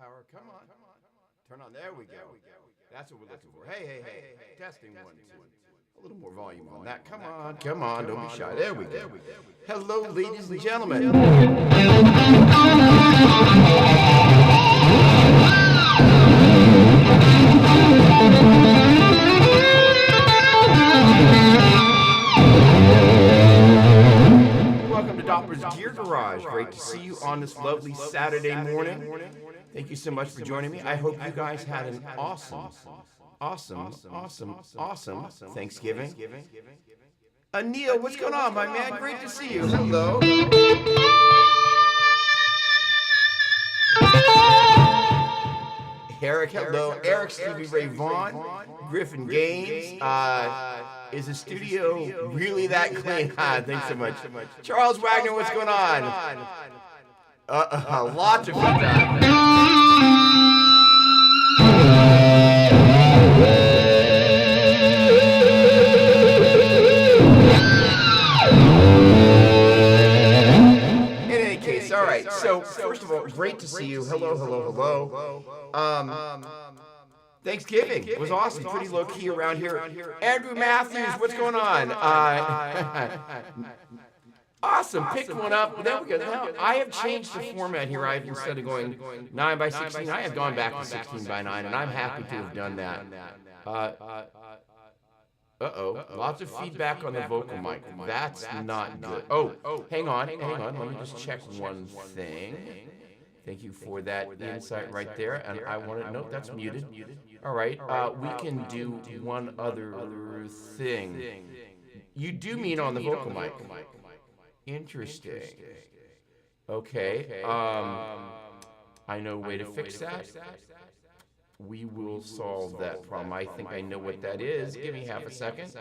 Power, come on. Turn on. There we go. That's what we're looking for. Hey. Testing 1, 2. A little more volume on that. Come on. Don't be shy. There we go. Hello, ladies and gentlemen. Welcome to Doppler'S Gear Garage. Great to see you on this lovely Saturday morning. Thank you so much for joining me. I hope you guys had an awesome Thanksgiving. Anil, what's going on, my man? Great to see you. Hello. Eric, hello. Eric, Stevie Ray Vaughan, Griffin Gaines. Is the studio really that clean? Thanks so much. Charles Wagner, what's going on? Lots of feedback. In any case, all right. So first of all, great to see you. Hello. Thanksgiving was awesome. Pretty low key around here. Andrew Matthews, what's going on? Awesome. Pick one up. There we go. Now, I have changed the format here. Instead of going 9 by 16, I have gone back to 16 by 9, and I'm happy to have done that. Lots of feedback on the vocal mic. That's not good. Oh, hang on. Let me just check one thing. Thank you for that insight right there. And I want to note that's muted. All right. We can do one other thing. You do mean on the vocal mic. Interesting. Okay. I know a way to fix that. We will solve that problem. I think I know what that is. Give me half a second.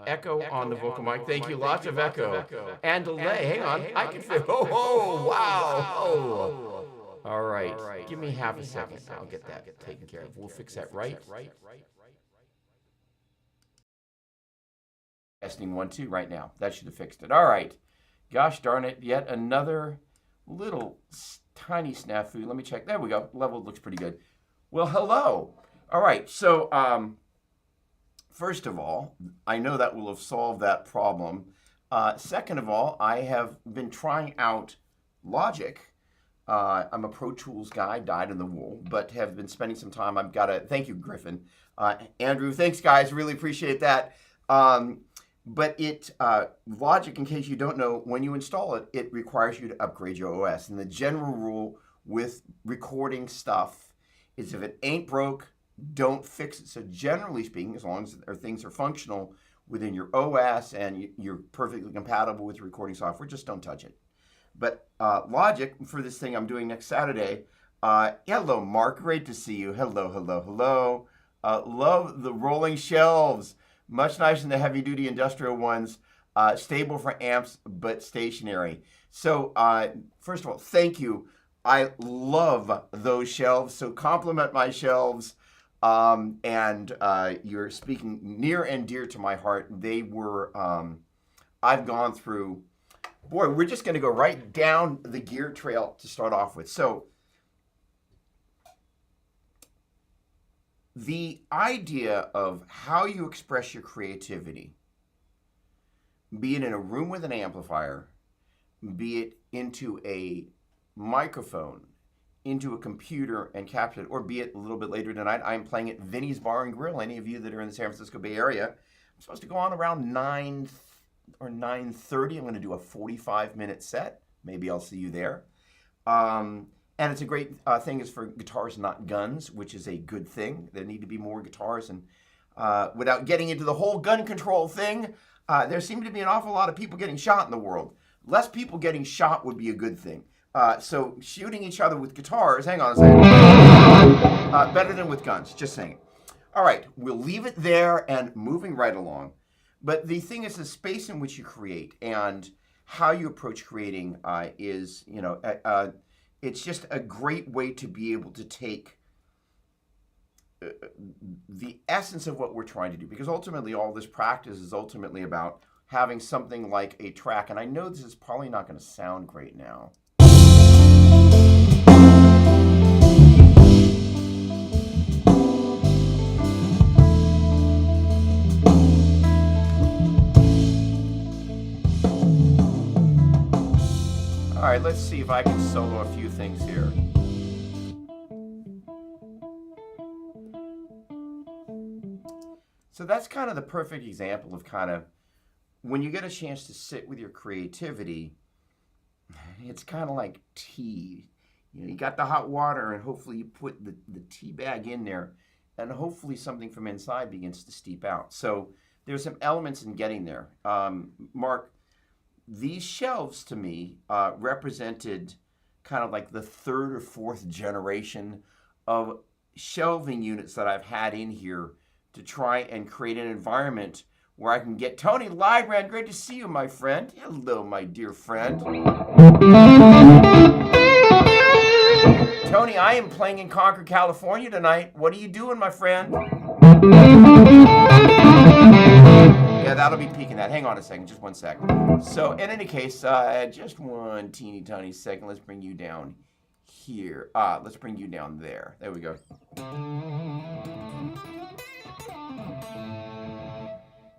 Echo on the vocal mic. Thank you. Lots of echo. And delay. Hang on. I can feel. Oh, wow. All right. Give me half a second. I'll get that taken care of. We'll fix that right. Testing 1, 2 right now. That should have fixed it. All right. Gosh darn it. Yet another little tiny snafu. Let me check. There we go. Level looks pretty good. Well, hello. All right. So, first of all, I know that will have solved that problem. Second of all, I have been trying out Logic. I'm a Pro Tools guy, dyed in the wool, but have been spending some time. Thank you, Griffin. Andrew, thanks, guys. Really appreciate that. But Logic, in case you don't know, when you install it, it requires you to upgrade your OS. And the general rule with recording stuff is if it ain't broke, don't fix it. So generally speaking, as long as things are functional within your OS and you're perfectly compatible with recording software, just don't touch it. But Logic, for this thing I'm doing next Saturday, hello, Mark. Great to see you. Hello. Love the rolling shelves. Much nicer than the heavy-duty industrial ones. Stable for amps, but stationary. So, first of all, thank you. I love those shelves. So compliment my shelves. And you're speaking near and dear to my heart. They were, I've gone through, boy, we're just going to go right down the gear trail to start off with. So, the idea of how you express your creativity, be it in a room with an amplifier, be it into a microphone, into a computer and capture it, or be it a little bit later tonight, I'm playing at Vinny's Bar and Grill. Any of you that are in the San Francisco Bay Area, I'm supposed to go on around 9 or 9:30. I'm going to do a 45-minute set. Maybe I'll see you there. And it's a great thing is for guitars, not guns, which is a good thing. There need to be more guitars. And without getting into the whole gun control thing, there seem to be an awful lot of people getting shot in the world. Less people getting shot would be a good thing. So shooting each other with guitars, hang on a second, better than with guns, just saying. All right, we'll leave it there and moving right along. But the thing is the space in which you create and how you approach creating is, it's just a great way to be able to take the essence of what we're trying to do. Because ultimately, all this practice is ultimately about having something like a track. And I know this is probably not going to sound great now. All right, let's see if I can solo a few things here. So that's kind of the perfect example of kind of when you get a chance to sit with your creativity, it's kind of like tea. You know, you got the hot water and hopefully you put the tea bag in there and hopefully something from inside begins to steep out. So there's some elements in getting there. Mark, these shelves to me represented kind of like the third or fourth generation of shelving units that I've had in here to try and create an environment where I can get Tony Lybrand. Great to see you, my friend. Hello, my dear friend. Tony, I am playing in Concord, California tonight. What are you doing, my friend? Yeah, that'll be peaking that. Hang on a second, just one sec. So, in any case, just one teeny tiny second. Let's bring you down here. Let's bring you down there. There we go.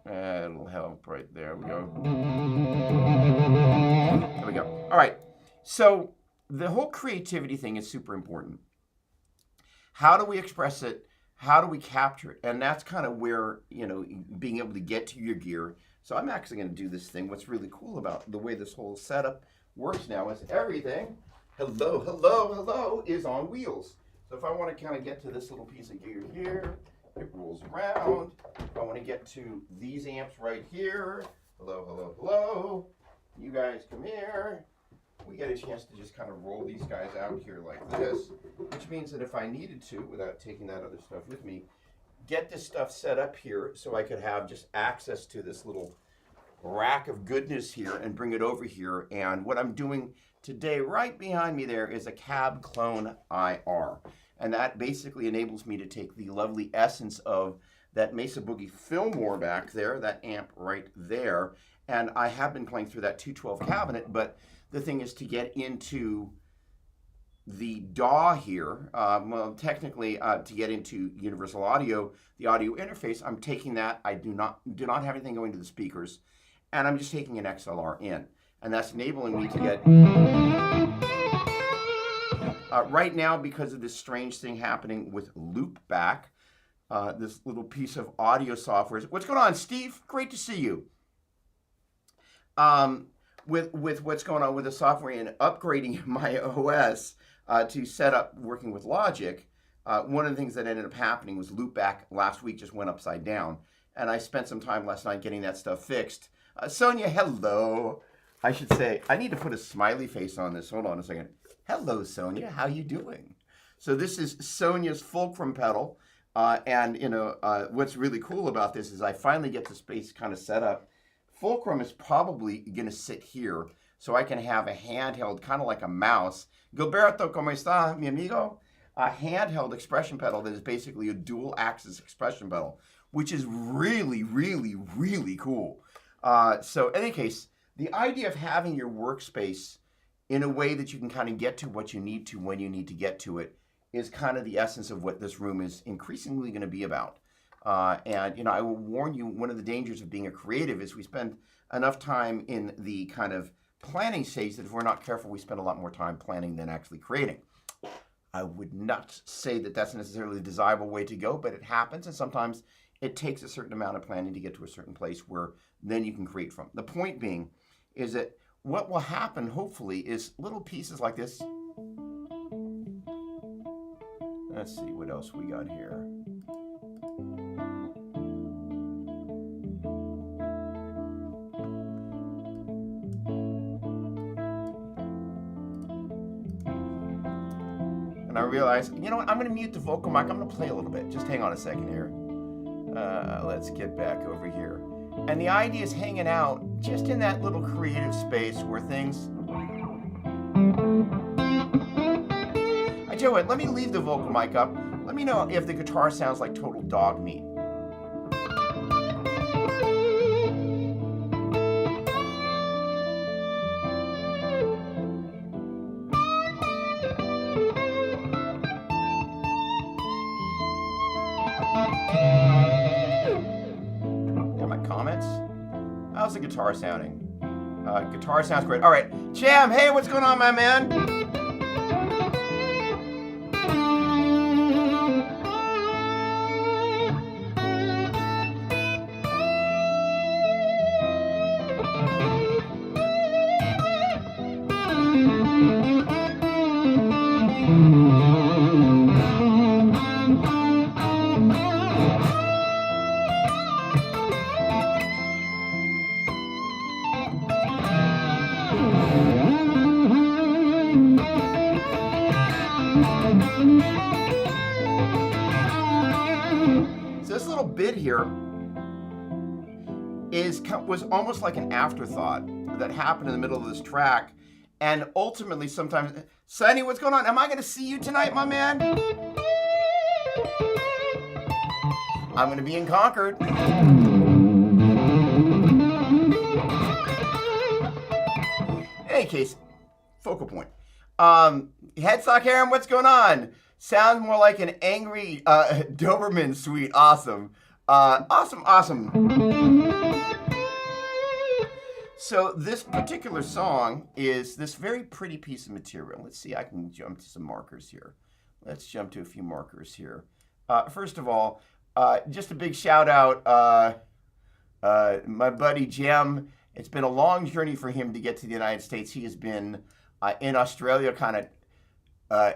That'll help right there. We go. There we go. All right. So the whole creativity thing is super important. How do we express it? How do we capture it? And that's kind of where, you know, being able to get to your gear. So I'm actually going to do this thing. What's really cool about the way this whole setup works now is everything, hello, is on wheels. So if I want to kind of get to this little piece of gear here, it rolls around. If I want to get to these amps right here, hello, you guys come here. We get a chance to just kind of roll these guys out here like this, which means that if I needed to, without taking that other stuff with me, get this stuff set up here so I could have just access to this little rack of goodness here and bring it over here. And what I'm doing today right behind me there is a Cab Clone IR. And that basically enables me to take the lovely essence of that Mesa Boogie Fillmore back there, that amp right there. And I have been playing through that 212 cabinet, but the thing is to get into the DAW here, well, technically to get into Universal Audio, the audio interface, I'm taking that. I do not have anything going to the speakers, and I'm just taking an XLR in. And that's enabling me to get... right now, because of this strange thing happening with Loopback, this little piece of audio software. What's going on, Steve? Great to see you. With what's going on with the software and upgrading my OS to set up working with Logic, one of the things that ended up happening was Loopback last week just went upside down. And I spent some time last night getting that stuff fixed. Sonia, hello. I should say, I need to put a smiley face on this. Hold on a second. Hello, Sonia. How you doing? So this is Sonia's Fulcrum pedal. And, you know, what's really cool about this is I finally get the space kind of set up. Fulcrum is probably going to sit here so I can have a handheld, kind of like a mouse. Gilberto, ¿cómo está, mi amigo? A handheld expression pedal that is basically a dual axis expression pedal, which is really, really, really cool. So in any case, the idea of having your workspace in a way that you can kind of get to what you need to when you need to get to it is kind of the essence of what this room is increasingly going to be about. And, you know, I will warn you, one of the dangers of being a creative is we spend enough time in the kind of planning stage that if we're not careful, we spend a lot more time planning than actually creating. I would not say that that's necessarily the desirable way to go, but it happens, and sometimes it takes a certain amount of planning to get to a certain place where then you can create from. The point being is that what will happen, hopefully, is little pieces like this. Let's see what else we got here. And I realized, you know what, I'm going to mute the vocal mic. I'm going to play a little bit. Just hang on a second here. Let's get back over here. And the idea is hanging out just in that little creative space where things... I tell you what, let me leave the vocal mic up. Let me know if the guitar sounds like total dog meat. Comments? How's the guitar sounding? Guitar sounds great. All right, Jam, hey, what's going on, my man? So this little bit here was almost like an afterthought that happened in the middle of this track, and ultimately sometimes, Sonny, what's going on? Am I going to see you tonight, my man? I'm going to be in Concord. In any case, focal point. Headstock Aaron, what's going on? Sounds more like an angry Doberman suite. Awesome. Awesome. So this particular song is this very pretty piece of material. Let's see, I can jump to some markers here. Let's jump to a few markers here. First of all, just a big shout out, my buddy Jim. It's been a long journey for him to get to the United States. He has been in Australia kind of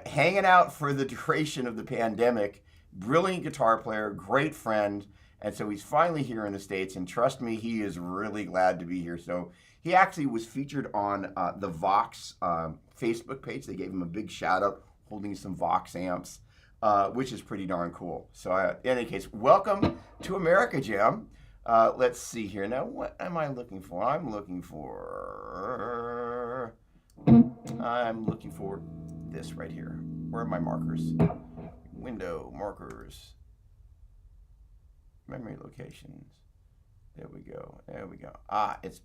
hanging out for the duration of the pandemic. Brilliant guitar player, great friend. And so he's finally here in the States, and trust me, he is really glad to be here. So he actually was featured on the Vox Facebook page. They gave him a big shout out, holding some Vox amps, which is pretty darn cool. So in any case, welcome to America, Jim. Let's see here. Now, what am I looking for? I'm looking for this right here. Where are my markers? Window, markers. Memory locations. There we go. It's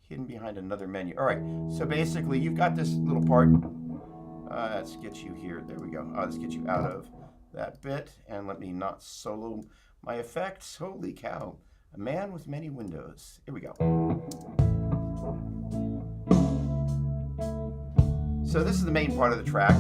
hidden behind another menu. All right. So basically, you've got this little part. Let's get you here. There we go. Let's get you out of that bit. And let me not solo my effects. Holy cow. A man with many windows. Here we go. So this is the main part of the track.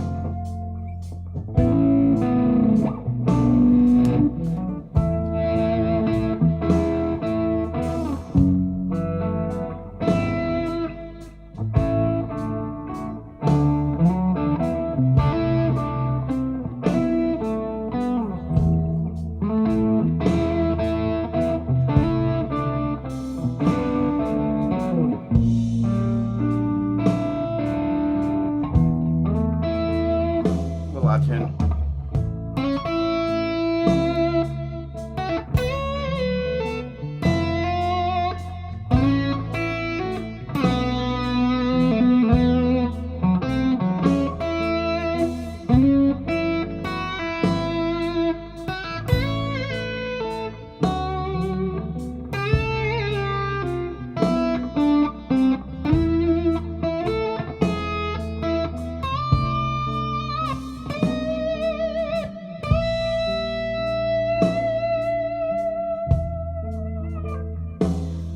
Watching.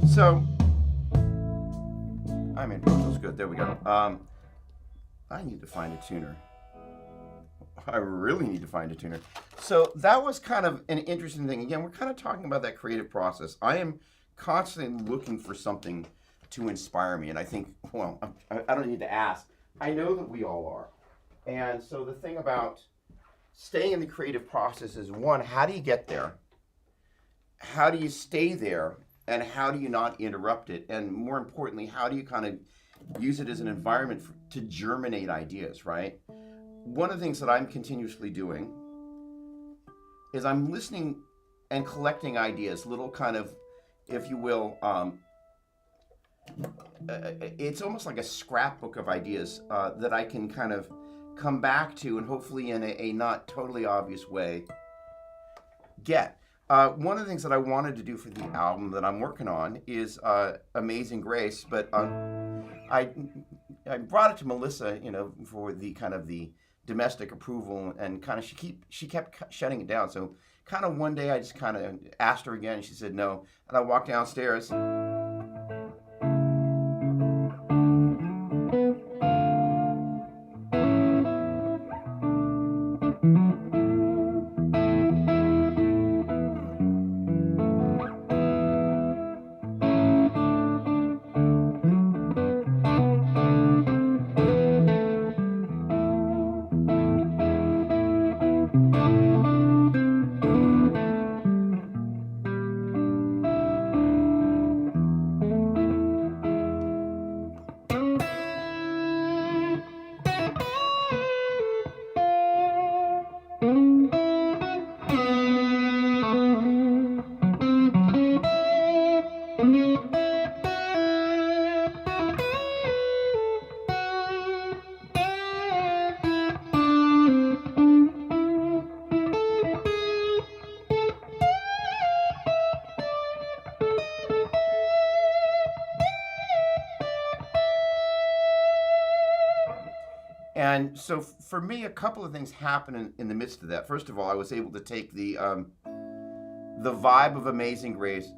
So, I'm in Pro Tools. Good. There we go. I need to find a tuner. I really need to find a tuner. So that was kind of an interesting thing. Again, we're kind of talking about that creative process. I am constantly looking for something to inspire me. And I think, well, I don't need to ask. I know that we all are. And so the thing about staying in the creative process is, one, how do you get there? How do you stay there? And how do you not interrupt it? And more importantly, how do you kind of use it as an environment to germinate ideas, right? One of the things that I'm continuously doing is I'm listening and collecting ideas, little kind of, if you will, it's almost like a scrapbook of ideas that I can kind of come back to and hopefully in a not totally obvious way get. One of the things that I wanted to do for the album that I'm working on is Amazing Grace, but I brought it to Melissa, for the kind of the domestic approval, and kind of she kept shutting it down. So kind of one day I just kind of asked her again, and she said no, and I walked downstairs. And so for me, a couple of things happened in the midst of that. First of all, I was able to take the vibe of Amazing Grace,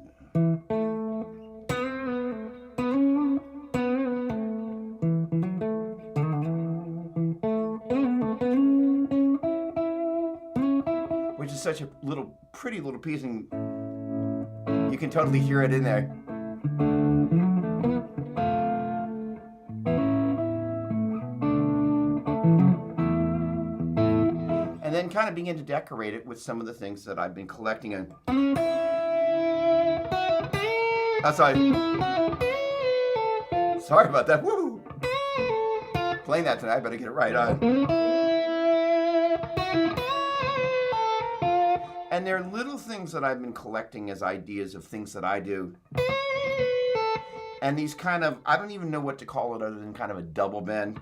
which is such a pretty little piece, and you can totally hear it in there. And then kind of begin to decorate it with some of the things that I've been collecting. And sorry about that. Woo! Playing that tonight, better get it right on. And they're little things that I've been collecting as ideas of things that I do. And these kind of, I don't even know what to call it other than kind of a double bend.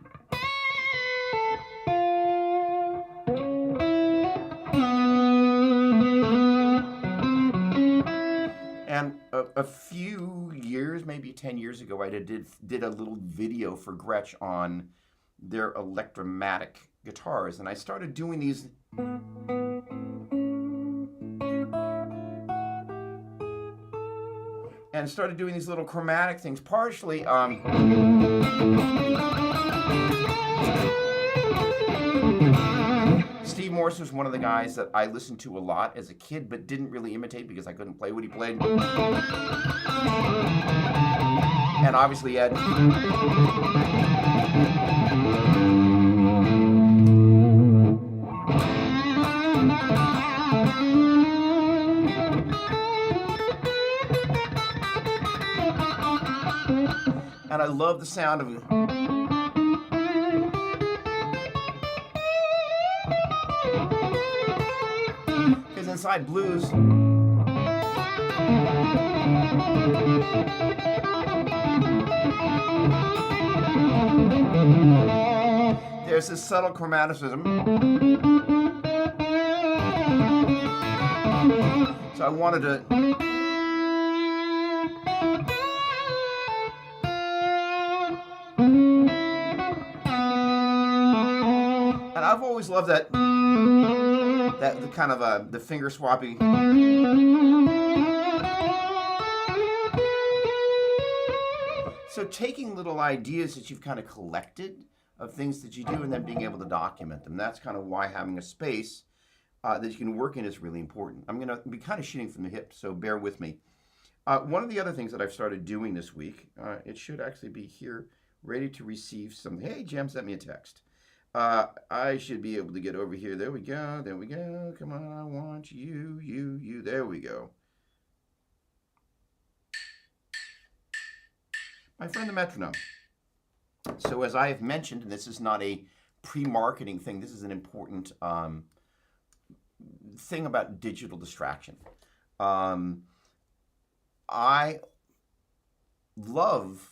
And a few years, maybe 10 years ago, I did a little video for Gretsch on their electromatic guitars. And I started doing these. And started doing these little chromatic things, partially Steve Morse was one of the guys that I listened to a lot as a kid, but didn't really imitate because I couldn't play what he played. And obviously Ed. And I love the sound of it. Because inside blues, there's this subtle chromaticism. So I wanted to I've always loved that the kind of the finger swapping. So taking little ideas that you've kind of collected of things that you do and then being able to document them. That's kind of why having a space that you can work in is really important. I'm going to be kind of shooting from the hip, so bear with me. One of the other things that I've started doing this week, it should actually be here, ready to receive some. Hey, Jem sent me a text. I should be able to get over here. There we go. There we go. Come on. I want you, you. There we go. My friend, the metronome. So as I have mentioned, and this is not a pre-marketing thing, this is an important thing about digital distraction. I love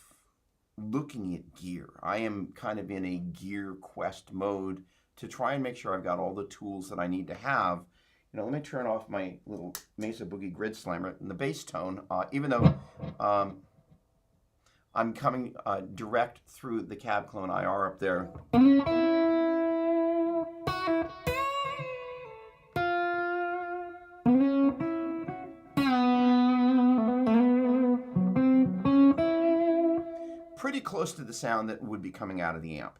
looking at gear. I am kind of in a gear quest mode to try and make sure I've got all the tools that I need to have. You know, let me turn off my little Mesa Boogie Grid Slammer and the bass tone, even though I'm coming direct through the Cab Clone IR up there. Pretty close to the sound that would be coming out of the amp.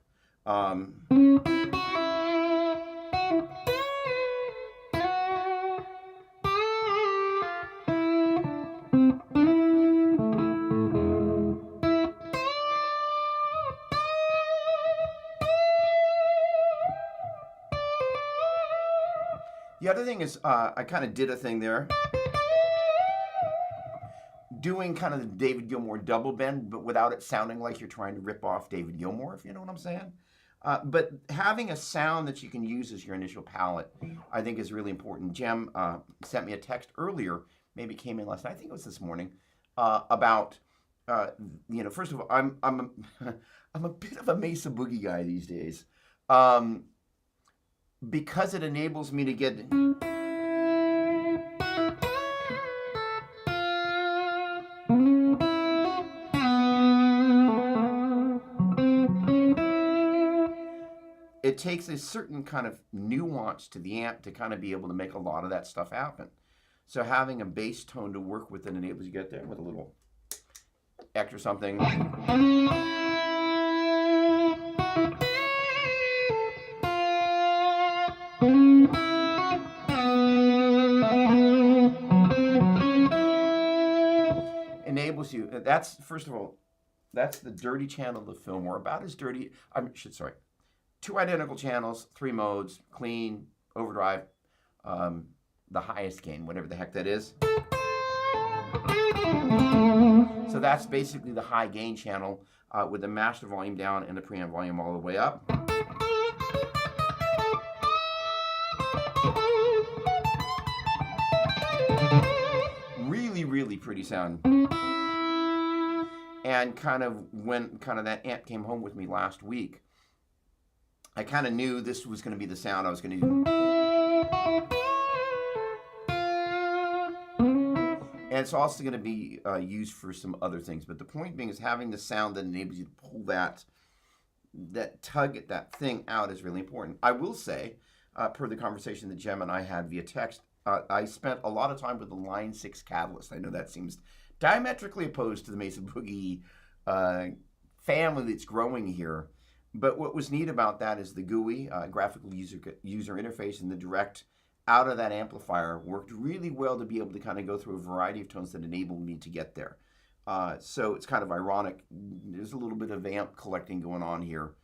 The other thing is I kind of did a thing there. Doing kind of the David Gilmour double bend, but without it sounding like you're trying to rip off David Gilmour, if you know what I'm saying. But having a sound that you can use as your initial palette, I think is really important. Jem sent me a text earlier, maybe came in last night, I think it was this morning, about, you know, first of all, I'm a bit of a Mesa Boogie guy these days, because it enables me to get... it takes a certain kind of nuance to the amp to kind of be able to make a lot of that stuff happen. So having a bass tone to work with and enables you to get there with a little extra something. Enables you. That's, first of all, that's the dirty channel of the film. We're about as dirty. Sorry. 2 identical channels, 3 modes, clean, overdrive, the highest gain, whatever the heck that is. So that's basically the high gain channel with the master volume down and the preamp volume all the way up. Really, really pretty sound. And kind of when that amp came home with me last week, I kind of knew this was going to be the sound I was going to do. And it's also going to be used for some other things. But the point being is having the sound that enables you to pull that tug at that thing out is really important. I will say, per the conversation that Jem and I had via text, I spent a lot of time with the Line 6 Catalyst. I know that seems diametrically opposed to the Mesa Boogie family that's growing here. But what was neat about that is the GUI, graphical user interface, and the direct out of that amplifier worked really well to be able to kind of go through a variety of tones that enabled me to get there. So it's kind of ironic. There's a little bit of amp collecting going on here.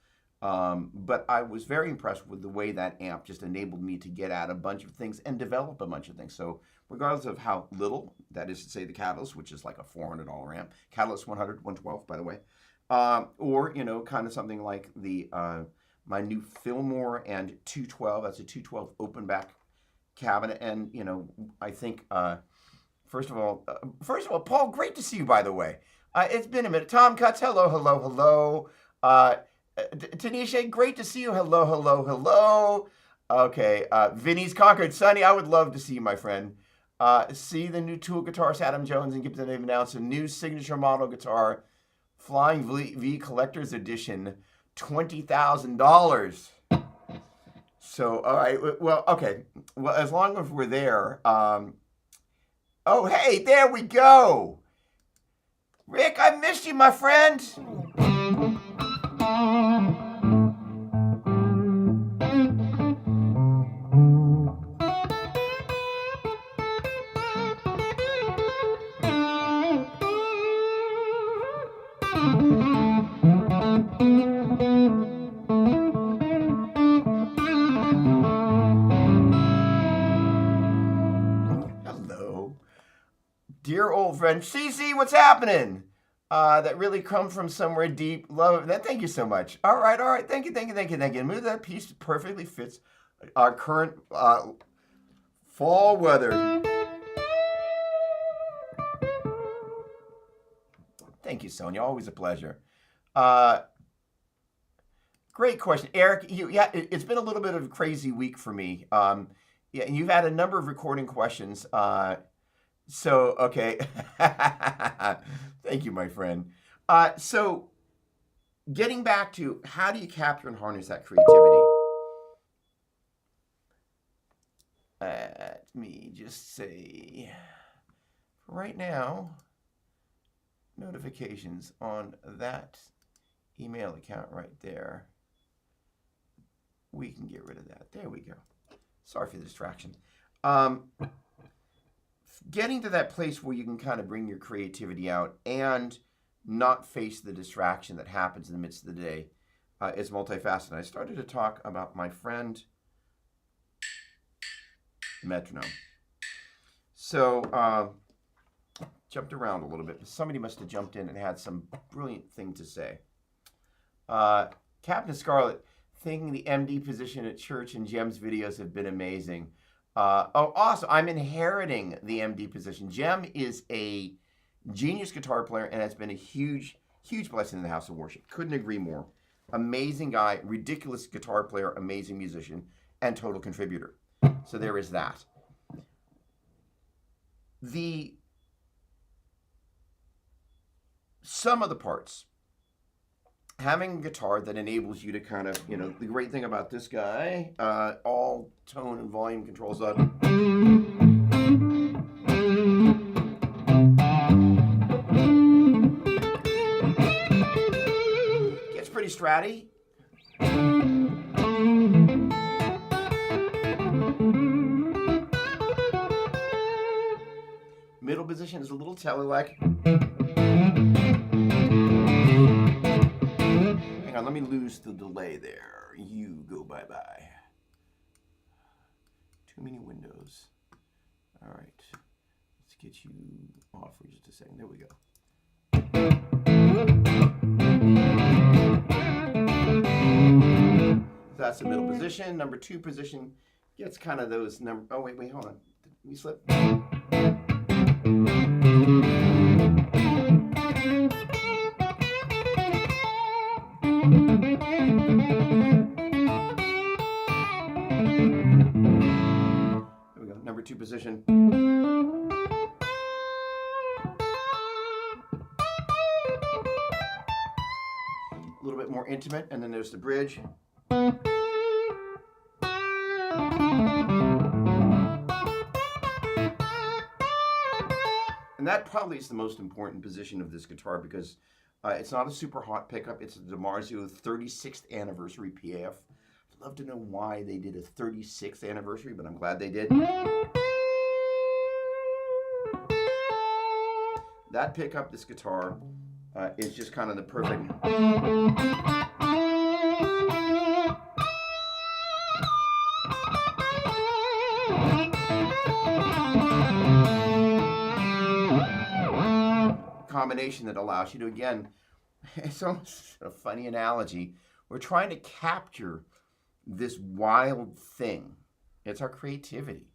But I was very impressed with the way that amp just enabled me to get at a bunch of things and develop a bunch of things. So regardless of how little, that is to say the Catalyst, which is like a $400 amp, Catalyst 100, 112, by the way, or, you know, kind of something like the my new Fillmore and 212. That's a 212 open back cabinet. And, you know, I think, first of all, Paul, great to see you, by the way. It's been a minute. Tom Cutts, hello, hello, hello. Tanisha, great to see you. Hello, hello, hello. Okay, Vinny's Conquered. Sonny, I would love to see you, my friend. See the new Tool guitarist, Adam Jones and Gibson. They've announced a new signature model guitar, Flying V Collector's Edition, $20,000. So, all right, well, okay. Well, as long as we're there. Oh, hey, there we go. Rick, I missed you, my friend. Hello. Dear old friend, Cece, what's happening? That really come from somewhere deep. Love that. Thank you so much. All right. Thank you. Move that piece perfectly fits our current fall weather. Thank you, Sonia. Always a pleasure. Great question, Eric. It's been a little bit of a crazy week for me. Yeah, you've had a number of recording questions. So, okay. Thank you, my friend. So, getting back to how do you capture and harness that creativity? Let me just say, right now, notifications on that email account right there. We can get rid of that. There we go. Sorry for the distraction. Getting to that place where you can kind of bring your creativity out and not face the distraction that happens in the midst of the day is multifaceted. I started to talk about my friend metronome. So jumped around a little bit. Somebody must have jumped in and had some brilliant thing to say. Captain Scarlet, thinking the MD position at church and Jem's videos have been amazing. Oh, awesome. I'm inheriting the MD position. Jem is a genius guitar player and has been a huge, huge blessing in the house of worship. Couldn't agree more. Amazing guy, ridiculous guitar player, amazing musician, and total contributor. So there is that. The sum of the parts having a guitar that enables you to kind of, you know, the great thing about this guy, all tone and volume controls up. Gets pretty stratty. Middle position is a little telly-like. Hang on, let me lose the delay there. You go bye-bye. Too many windows. All right, let's get you off for just a second. There we go. That's the middle position. Number 2 position gets kind of those number. Oh wait, hold on. Did we slip? There we go. Number 2 position. A little bit more intimate, and then there's the bridge. And that probably is the most important position of this guitar because it's not a super hot pickup. It's a DiMarzio 36th anniversary PAF. I'd love to know why they did a 36th anniversary, but I'm glad they did. That pickup, this guitar, is just kind of the perfect... combination that allows you to, again, it's almost a funny analogy. We're trying to capture this wild thing. It's our creativity.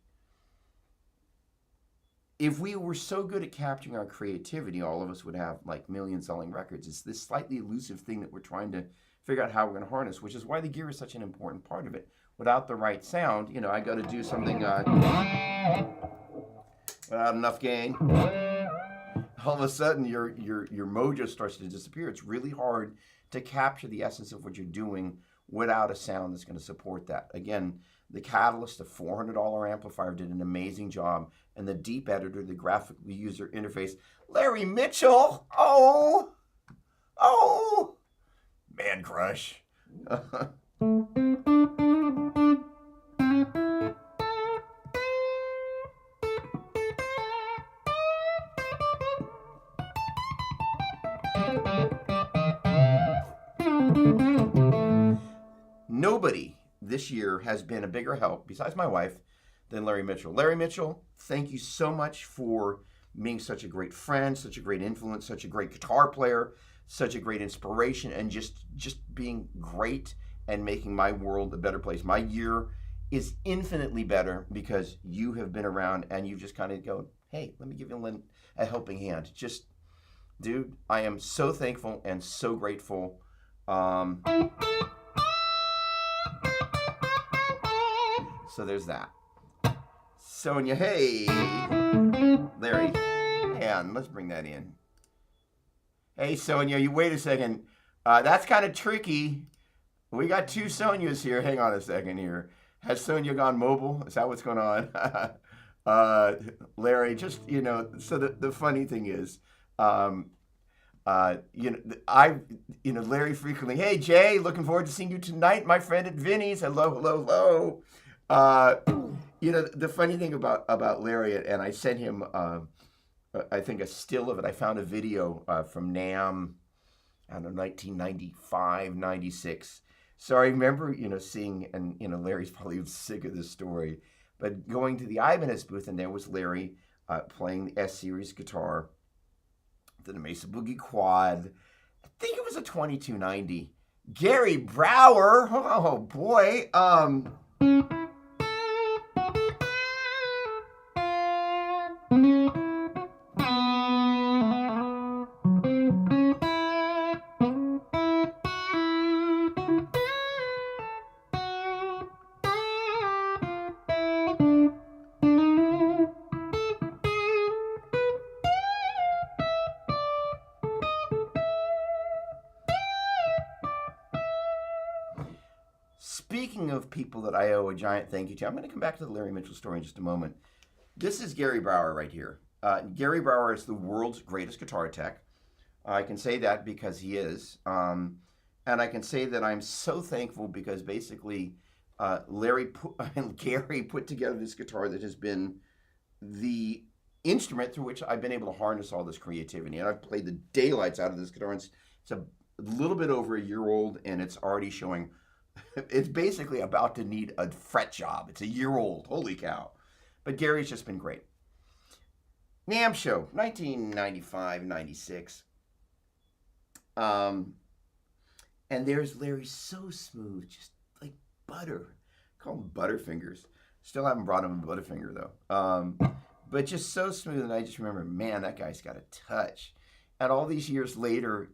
If we were so good at capturing our creativity, all of us would have like million-selling records. It's this slightly elusive thing that we're trying to figure out how we're going to harness, which is why the gear is such an important part of it. Without the right sound, you know, I got to do something without enough gain. All of a sudden your mojo starts to disappear. It's really hard to capture the essence of what you're doing without a sound that's going to support that. Again, the Catalyst, the $400 amplifier, did an amazing job, and the Deep Editor, the graphic user interface, Larry Mitchell, oh, man crush. Nobody this year has been a bigger help, besides my wife, than Larry Mitchell. Larry Mitchell, thank you so much for being such a great friend, such a great influence, such a great guitar player, such a great inspiration, and just being great and making my world a better place. My year is infinitely better because you have been around and you've just kind of go, hey, let me give you a helping hand. Just, dude, I am so thankful and so grateful. So there's that. Sonia, hey. Larry, man, let's bring that in. Hey, Sonia, you wait a second. That's kind of tricky. We got 2 Sonias here. Hang on a second here. Has Sonia gone mobile? Is that what's going on? Larry, just, you know, so the funny thing is, Larry frequently, hey, Jay, looking forward to seeing you tonight, my friend at Vinny's. Hello. The funny thing about Larry, and I sent him, I think a still of it. I found a video from NAMM, I don't know, 1995, 96. So I remember, seeing, and, Larry's probably sick of this story, but going to the Ibanez booth, and there was Larry playing the S-Series guitar, the Mesa Boogie Quad. I think it was a 2290. Gary Brower, oh boy, Speaking of people that I owe a giant thank you to, I'm going to come back to the Larry Mitchell story in just a moment. This is Gary Brower right here. Gary Brower is the world's greatest guitar tech. I can say that because he is. And I can say that I'm so thankful because basically Gary put together this guitar that has been the instrument through which I've been able to harness all this creativity. And I've played the daylights out of this guitar. It's a little bit over a year old, and it's already showing. It's basically about to need a fret job. It's a year old. Holy cow. But Gary's just been great. NAMM show, 1995, 96. And there's Larry, so smooth, just like butter. Call him Butterfingers. Still haven't brought him a Butterfinger though. But just so smooth, and I just remember, man, that guy's got a touch. And all these years later,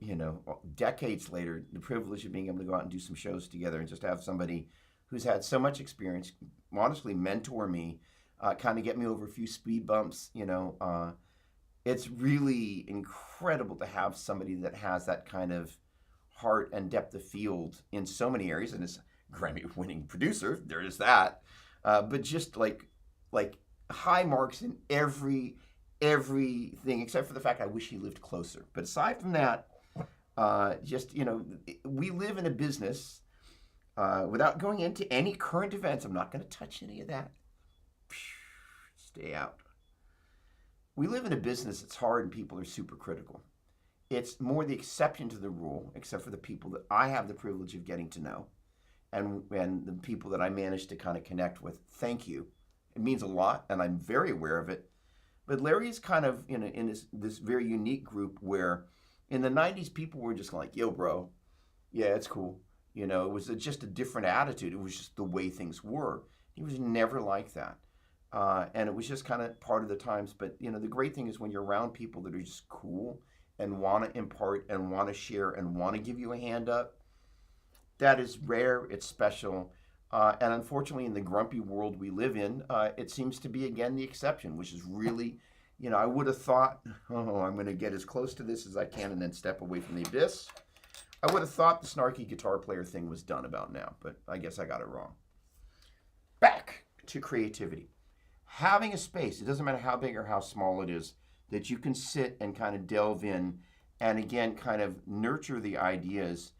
decades later, the privilege of being able to go out and do some shows together and just have somebody who's had so much experience, honestly mentor me, kind of get me over a few speed bumps, it's really incredible to have somebody that has that kind of heart and depth of field in so many areas, and is a Grammy-winning producer. There is that, but just like high marks in everything except for the fact I wish he lived closer. But aside from that, we live in a business. Without going into any current events, I'm not going to touch any of that. Stay out. We live in a business that's hard and people are super critical. It's more the exception to the rule, except for the people that I have the privilege of getting to know, and the people that I manage to kind of connect with. Thank you. It means a lot, and I'm very aware of it. But Larry is kind of in this very unique group where in the 90s, people were just like, yo, bro, yeah, it's cool. It was just a different attitude. It was just the way things were. He was never like that. And it was just kind of part of the times. But, the great thing is when you're around people that are just cool and want to impart and want to share and want to give you a hand up, that is rare. It's special. And unfortunately, in the grumpy world we live in, it seems to be, again, the exception, which is really, I would have thought, I'm going to get as close to this as I can and then step away from the abyss. I would have thought the snarky guitar player thing was done about now, but I guess I got it wrong. Back to creativity. Having a space, it doesn't matter how big or how small it is, that you can sit and kind of delve in and, again, kind of nurture the ideas.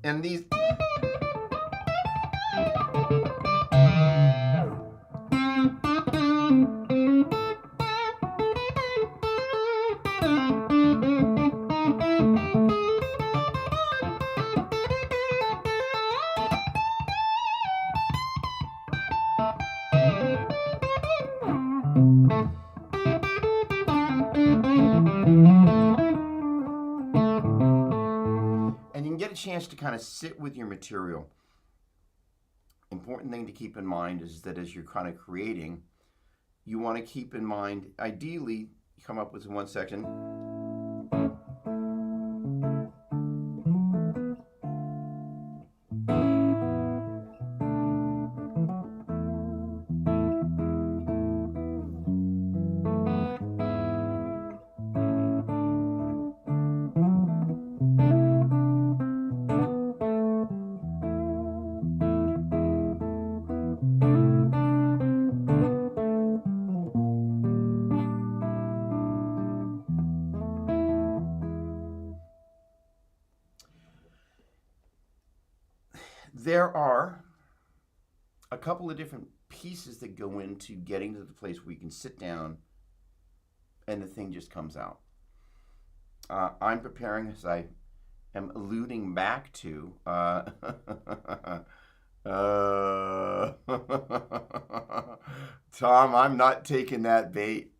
And these... And you can get a chance to kind of sit with your material. Important thing to keep in mind is that as you're kind of creating, you want to keep in mind, ideally, you come up with one section. There are a couple of different pieces that go into getting to the place where you can sit down and the thing just comes out. I'm preparing, as I am alluding back to, Tom, I'm not taking that bait,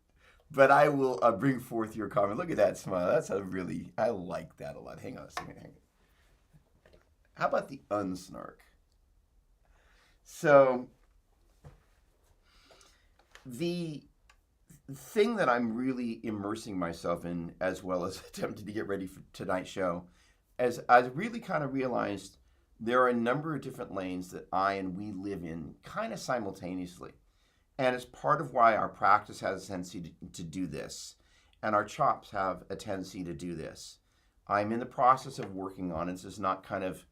but I will bring forth your comment. Look at that smile. I like that a lot. Hang on a second. How about the unsnark? So, the thing that I'm really immersing myself in, as well as attempting to get ready for tonight's show, as I really kind of realized there are a number of different lanes that I and we live in kind of simultaneously. And it's part of why our practice has a tendency to do this, and our chops have a tendency to do this. I'm in the process of working on it. This is not kind of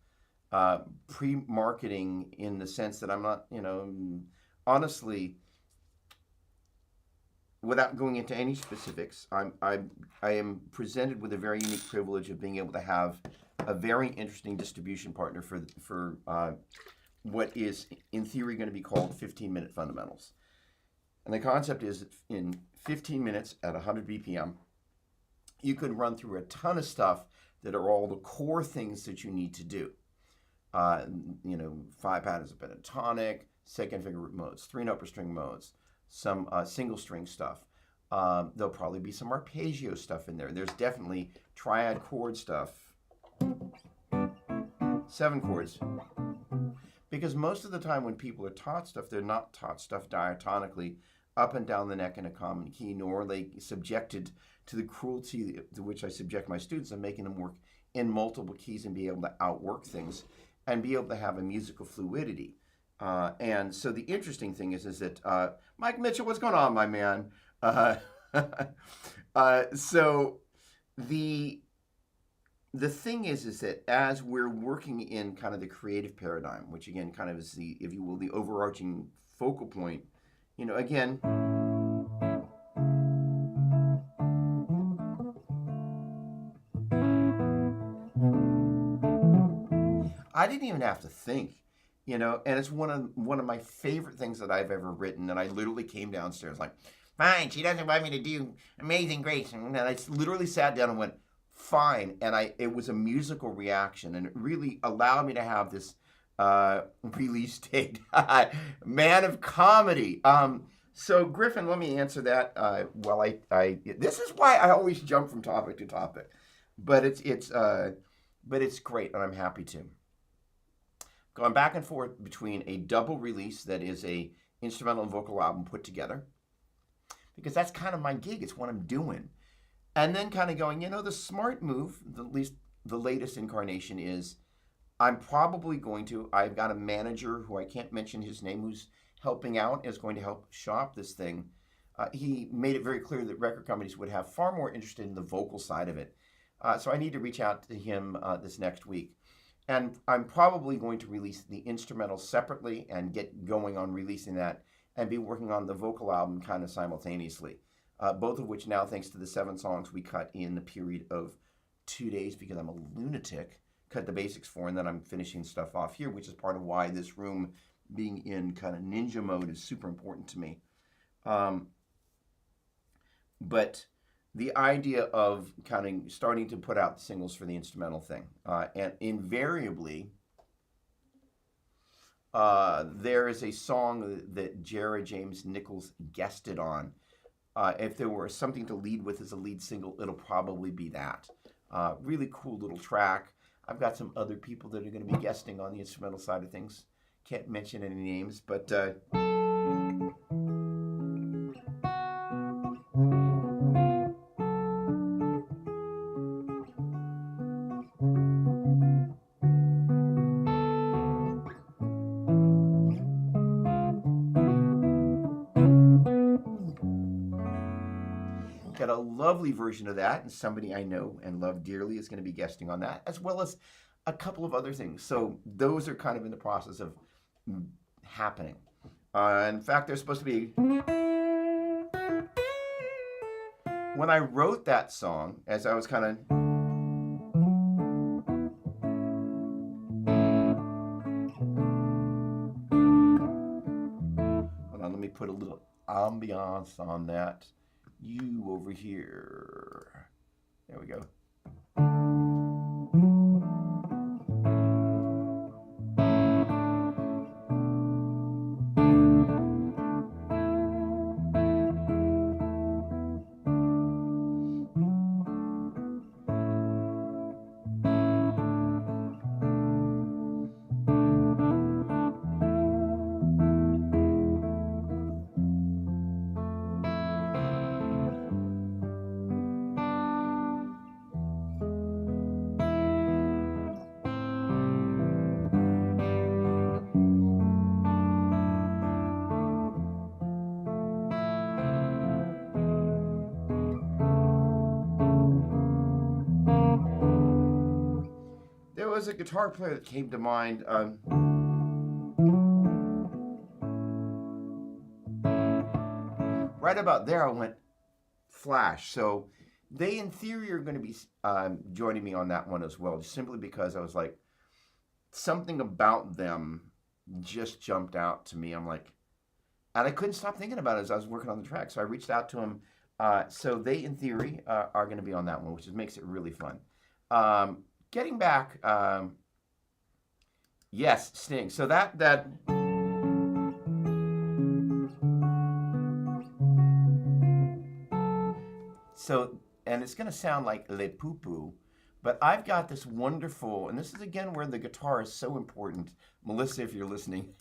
pre-marketing in the sense that I'm not, honestly, without going into any specifics, I am presented with a very unique privilege of being able to have a very interesting distribution partner for what is in theory going to be called 15-minute fundamentals. And the concept is in 15 minutes at 100 BPM, you could run through a ton of stuff that are all the core things that you need to do. 5 patterns of pentatonic, second finger root modes, 3-note per string modes, some single string stuff. There'll probably be some arpeggio stuff in there. There's definitely triad chord stuff, 7 chords. Because most of the time when people are taught stuff, they're not taught stuff diatonically up and down the neck in a common key, nor are they subjected to the cruelty to which I subject my students and making them work in multiple keys and be able to outwork things and be able to have a musical fluidity. And so the interesting thing is that Mike Mitchell, what's going on, my man? So the thing is that as we're working in kind of the creative paradigm, which again kind of is the, if you will, the overarching focal point, again, I didn't even have to think. And it's one of my favorite things that I've ever written. And I literally came downstairs like, fine, she doesn't want me to do Amazing Grace. And I literally sat down and went, fine. And it was a musical reaction, and it really allowed me to have this release date. Man of comedy. So Griffin, let me answer that. This is why I always jump from topic to topic, but it's great, and I'm happy to. Going back and forth between a double release that is a instrumental and vocal album put together, because that's kind of my gig. It's what I'm doing. And then kind of going, the smart move, at least the latest incarnation, is I've got a manager who I can't mention his name, who's helping out, is going to help shop this thing. He made it very clear that record companies would have far more interest in the vocal side of it. So I need to reach out to him this next week. And I'm probably going to release the instrumental separately and get going on releasing that and be working on the vocal album kind of simultaneously. Both of which now, thanks to the 7 songs we cut in the period of 2 days because I'm a lunatic, cut the basics for, and then I'm finishing stuff off here, which is part of why this room being in kind of ninja mode is super important to me. But the idea of kind of starting to put out the singles for the instrumental thing, and invariably, there is a song that Jared James Nichols guested on. If there were something to lead with as a lead single, it'll probably be that. Really cool little track. I've got some other people that are going to be guesting on the instrumental side of things. Can't mention any names, but got a lovely version of that, and somebody I know and love dearly is going to be guesting on that, as well as a couple of other things. So those are kind of in the process of happening. In fact, there's supposed to be... When I wrote that song, as I was kind of... Hold on, let me put a little ambiance on that. You over here. There we go. was a guitar player that came to mind. Right about there, I went Flash. So they, in theory, are going to be joining me on that one as well, just simply because I was like, something about them just jumped out to me. I'm like, and I couldn't stop thinking about it as I was working on the track. So I reached out to them. So they, in theory, are going to be on that one, which makes it really fun. Getting back, yes, Sting. So that. So, and it's going to sound like Le Poo Poo, but I've got this wonderful, and this is again where the guitar is so important. Melissa, if you're listening,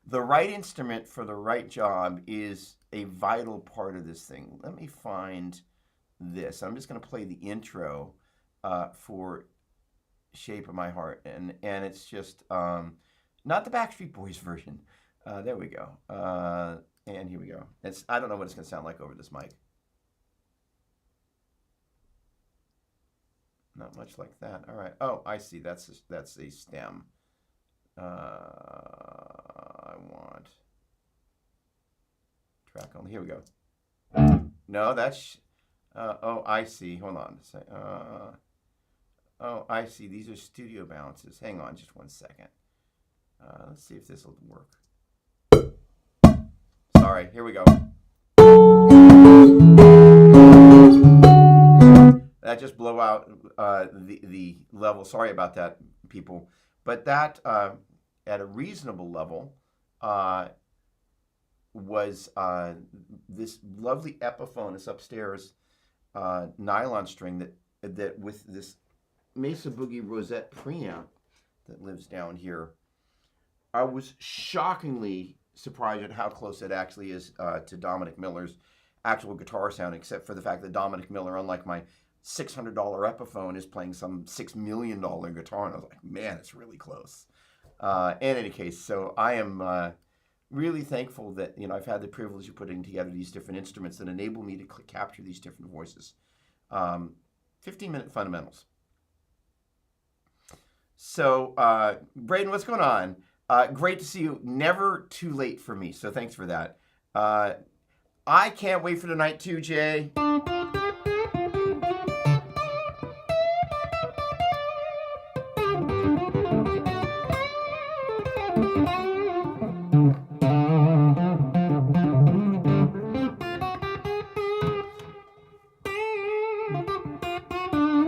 the right instrument for the right job is a vital part of this thing. Let me find this. I'm just going to play the intro for Shape of My Heart, and it's just not the Backstreet Boys version. There we go. And here we go. I don't know what it's going to sound like over this mic. Not much like that. All right. Oh, I see. That's a stem. I want track only. Here we go. No, that's. Oh, I see. Hold on. Oh, I see. These are studio bounces. Hang on, just 1 second. Let's see if this will work. Sorry. Here we go. That just blew out the level. Sorry about that, people. But that, at a reasonable level, was this lovely Epiphone, this upstairs nylon string that with this Mesa Boogie Rosette preamp that lives down here. I was shockingly surprised at how close it actually is to Dominic Miller's actual guitar sound, except for the fact that Dominic Miller, unlike my $600 Epiphone, is playing some $6 million guitar, and I was like, man, it's really close. In any case, so I am really thankful that I've had the privilege of putting together these different instruments that enable me to capture these different voices. 15-minute fundamentals. So, Braden, what's going on? Great to see you. Never too late for me, so thanks for that. I can't wait for tonight too, Jay.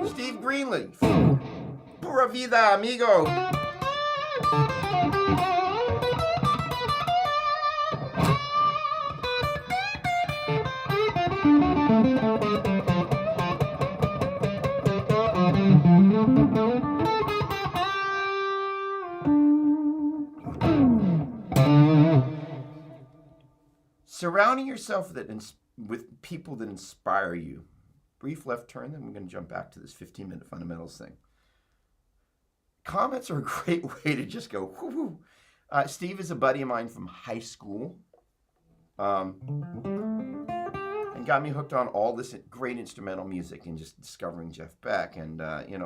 Steve Greenleaf. Pura vida, amigo. Surrounding yourself with people that inspire you. Brief left turn, then we're going to jump back to this 15-minute fundamentals thing. Comments are a great way to just go, whoo-hoo. Steve is a buddy of mine from high school. And got me hooked on all this great instrumental music and just discovering Jeff Beck and,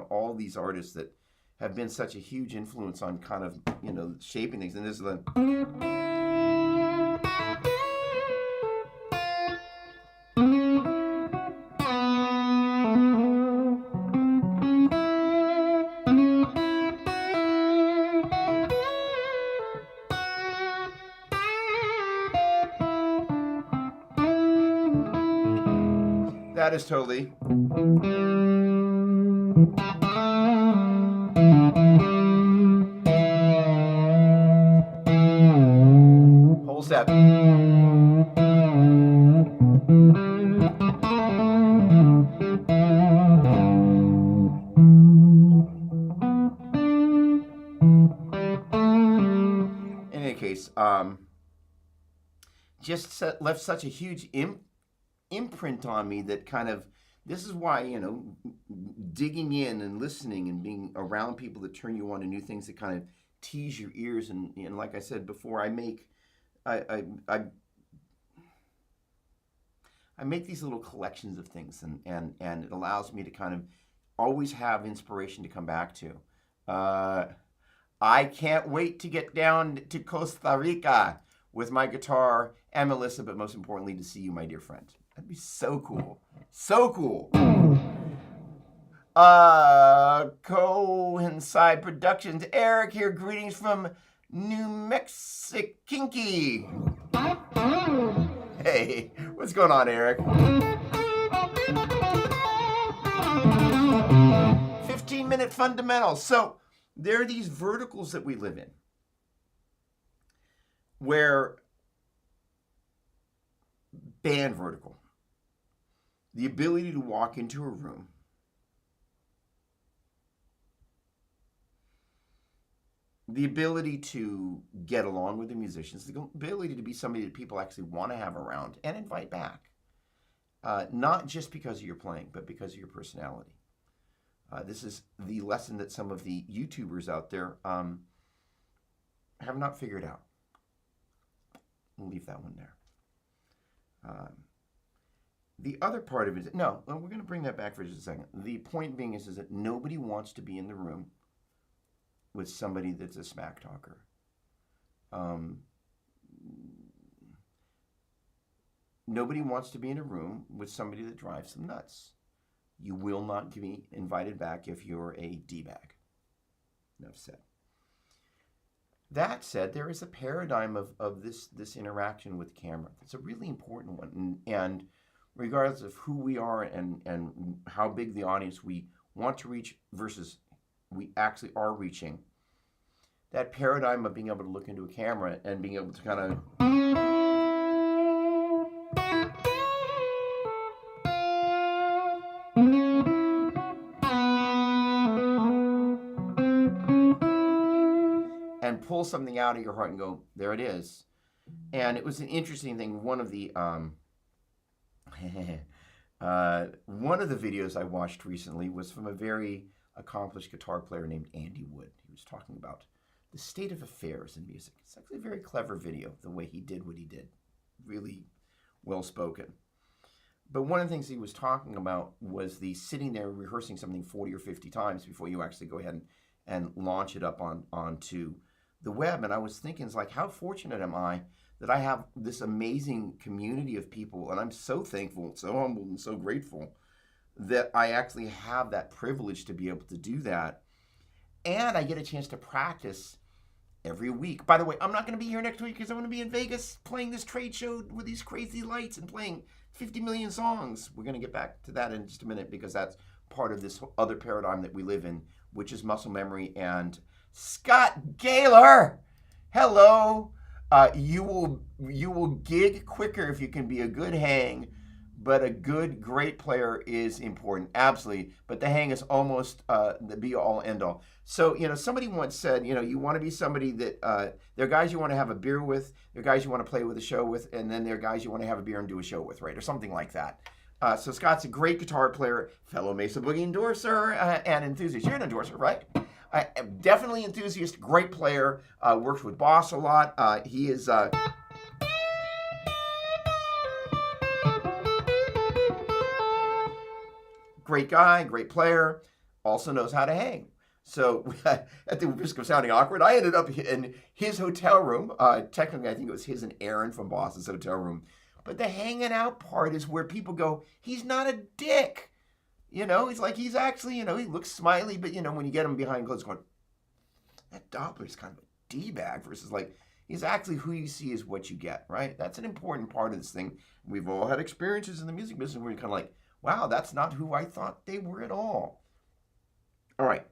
all these artists that have been such a huge influence on kind of, shaping things. And this is the... That is totally. Whole step. In any case, just left such a huge imprint on me that kind of, this is why, digging in and listening and being around people that turn you on to new things that kind of tease your ears. And like I said before, I make these little collections of things and it allows me to kind of always have inspiration to come back to. I can't wait to get down to Costa Rica with my guitar and Melissa, but most importantly, to see you, my dear friend. That'd be so cool. So cool. Coincide Productions. Eric here. Greetings from New Mexico. Kinky. Hey, what's going on, Eric? 15-minute fundamentals. So there are these verticals that we live in where band vertical, the ability to walk into a room, the ability to get along with the musicians, the ability to be somebody that people actually want to have around and invite back. Not just because of your playing, but because of your personality. This is the lesson that some of the YouTubers out there have not figured out. We'll leave that one there. The other part of it is, no, we're going to bring that back for just a second. The point being is that nobody wants to be in the room with somebody that's a smack talker. Nobody wants to be in a room with somebody that drives them nuts. You will not be invited back if you're a D-bag. Enough said. That said, there is a paradigm of this interaction with camera. It's a really important one. And regardless of who we are and how big the audience we want to reach versus we actually are reaching, that paradigm of being able to look into a camera and being able to kind of and pull something out of your heart and go, there it is. And it was an interesting thing. One of the videos I watched recently was from a very accomplished guitar player named Andy Wood. He was talking about the state of affairs in music. It's actually a very clever video, the way he did what he did. Really well spoken. But one of the things he was talking about was the sitting there rehearsing something 40 or 50 times before you actually go ahead and launch it up onto the web. And I was thinking, it's like, how fortunate am I that I have this amazing community of people, and I'm so thankful, so humbled, and so grateful that I actually have that privilege to be able to do that. And I get a chance to practice every week. By the way, I'm not going to be here next week because I'm going to be in Vegas playing this trade show with these crazy lights and playing 50 million songs. We're going to get back to that in just a minute because that's part of this other paradigm that we live in, which is muscle memory. And Scott Gaylor, hello. You will gig quicker if you can be a good hang, but a great player is important, absolutely. But the hang is almost the be-all, end-all. So, somebody once said, you want to be somebody that, there are guys you want to have a beer with, there are guys you want to play with a show with, and then there are guys you want to have a beer and do a show with, right? Or something like that. So Scott's a great guitar player, fellow Mesa Boogie endorser, and enthusiast. You're an endorser, right? Definitely enthusiast, great player, works with Boss a lot. He is... great guy, great player, also knows how to hang. So at the risk of sounding awkward, I ended up in his hotel room. Technically, I think it was his and Aaron from Boss's hotel room. But the hanging out part is where people go, he's not a dick. He's like, he's actually, he looks smiley, but, when you get him behind clothes going, that Doppler's kind of a D-bag versus like, he's actually who you see is what you get, right? That's an important part of this thing. We've all had experiences in the music business where you're kind of like, wow, that's not who I thought they were at all. All right.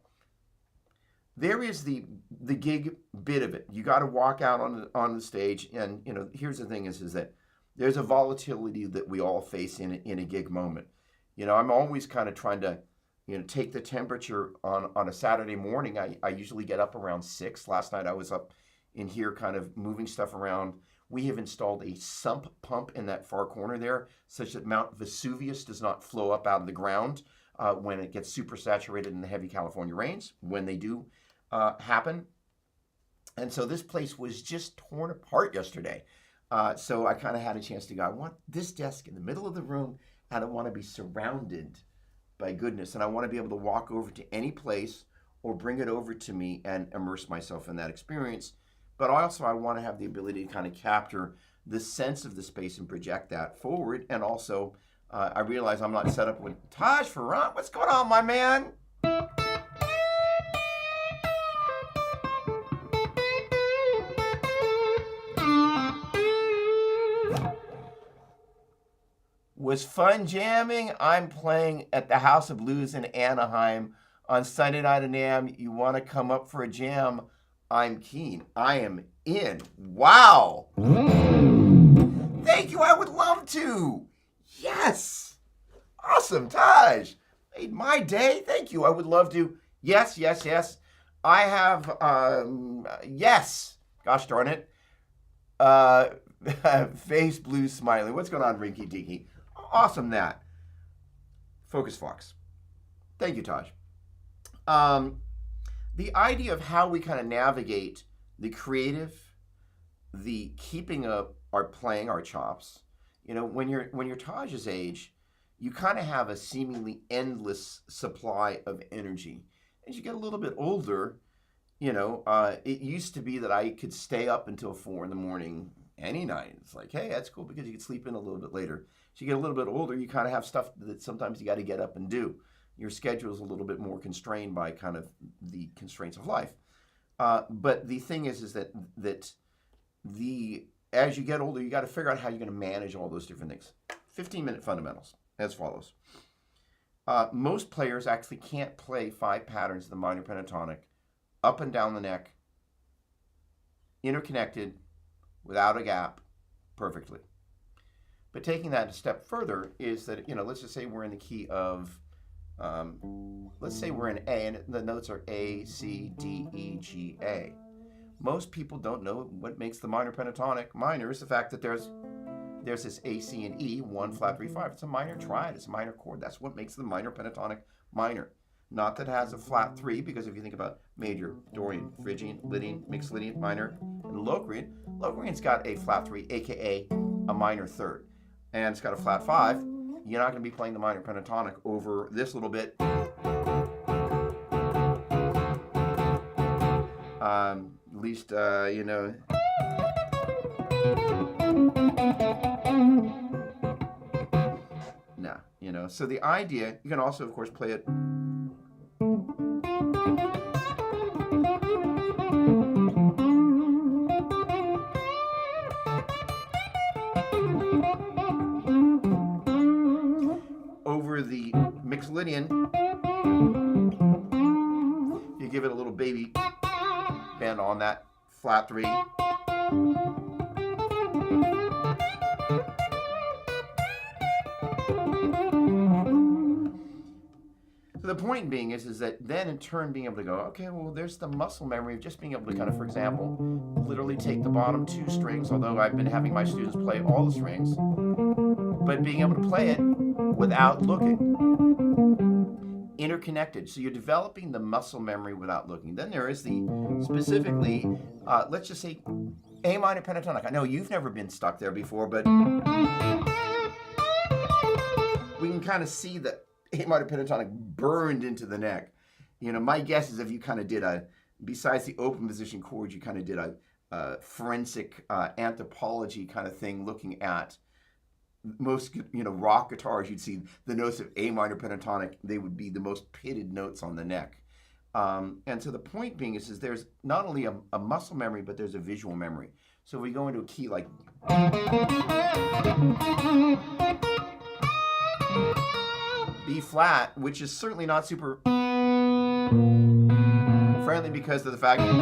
There is the gig bit of it. You got to walk out on the stage, and here's the thing is that there's a volatility that we all face in a gig moment. I'm always kind of trying to take the temperature on a Saturday morning. I usually get up around 6. Last night I was up in here kind of moving stuff around. We have installed a sump pump in that far corner there such that Mount Vesuvius does not flow up out of the ground when it gets super saturated in the heavy California rains, when they do happen. And so this place was just torn apart yesterday. So I kind of had a chance to go, I want this desk in the middle of the room, and I want to be surrounded by goodness, and I want to be able to walk over to any place or bring it over to me and immerse myself in that experience. But also I want to have the ability to kind of capture the sense of the space and project that forward. And also I realize I'm not set up with Taj Farhan. What's going on, my man? Was fun jamming. I'm playing at the House of Blues in Anaheim on Sunday night at NAMM. You want to come up for a jam? I'm keen. I am in. Wow. Thank you. I would love to. Yes. Awesome, Taj. Made my day. Thank you. I would love to. Yes, yes, yes. I have, yes. Gosh darn it. Face blue smiley. What's going on, Rinky Dinky? Awesome that. Focus Fox. Thank you, Taj. The idea of how we kind of navigate the creative, the keeping up our playing our chops. You know, when you're Taj's age, you kind of have a seemingly endless supply of energy. As you get a little bit older, you know, it used to be that I could stay up until 4 a.m. any night. It's like, hey, that's cool because you could sleep in a little bit later. As you get a little bit older, you kind of have stuff that sometimes you got to get up and do. Your schedule is a little bit more constrained by kind of the constraints of life. But the thing is that as you get older, you got to figure out how you're going to manage all those different things. 15-minute fundamentals as follows. Most players actually can't play 5 patterns of the minor pentatonic up and down the neck, interconnected, without a gap, perfectly. But taking that a step further is that, you know, let's just say we're in the key of, let's say we're in A and the notes are A, C, D, E, G, A. Most people don't know what makes the minor pentatonic minor is the fact that there's this A, C, and E, 1 flat 3 5. It's a minor triad. It's a minor chord. That's what makes the minor pentatonic minor. Not that it has a flat 3, because if you think about major, Dorian, Phrygian, Lydian, mixed Lydian, minor, and Locrian, Locrian's got a flat 3, aka a minor third. And it's got a flat 5. You're not going to be playing the minor pentatonic over this little bit. At least, you know. Nah, you know. So the idea, you can also, of course, play it. Over the mixed Lydian, you give it a little baby bend on that flat 3. So the point being is that then in turn being able to go, okay, well, there's the muscle memory of just being able to kind of, for example, literally take the bottom 2 strings, although I've been having my students play all the strings, but being able to play it without looking. Interconnected. So you're developing the muscle memory without looking. Then there is the specifically, let's just say A minor pentatonic. I know you've never been stuck there before, but we can kind of see the A minor pentatonic burned into the neck. You know, my guess is if you kind of did besides the open position chords, you kind of did a forensic anthropology kind of thing looking at most, you know, rock guitars, you'd see the notes of A minor pentatonic, they would be the most pitted notes on the neck. And so the point being is there's not only a muscle memory, but there's a visual memory. So if we go into a key like B flat, which is certainly not super friendly because of the fact that it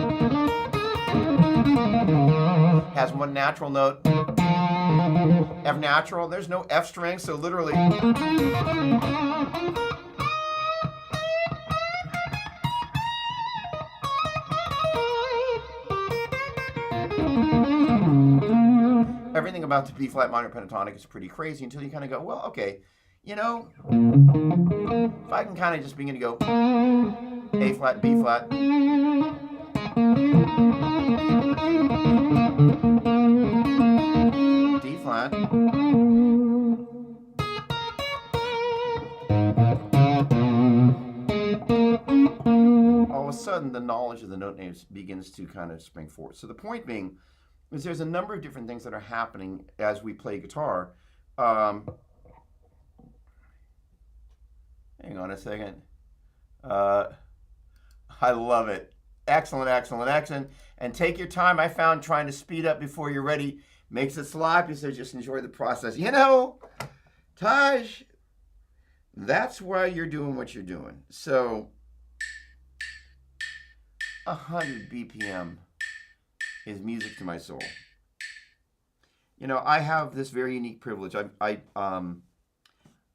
has 1 natural note, F natural, there's no F string, so literally everything about the B flat minor pentatonic is pretty crazy until you kind of go, well, okay, you know, if I can kind of just begin to go A flat, B flat, D flat, sudden the knowledge of the note names begins to kind of spring forth. So the point being is there's a number of different things that are happening as we play guitar. Hang on a second. I love it. Excellent, excellent, excellent. And take your time. I found trying to speed up before you're ready makes it sloppy, so just enjoy the process. You know, Taj, that's why you're doing what you're doing. So 100 BPM is music to my soul. You know, I have this very unique privilege. I've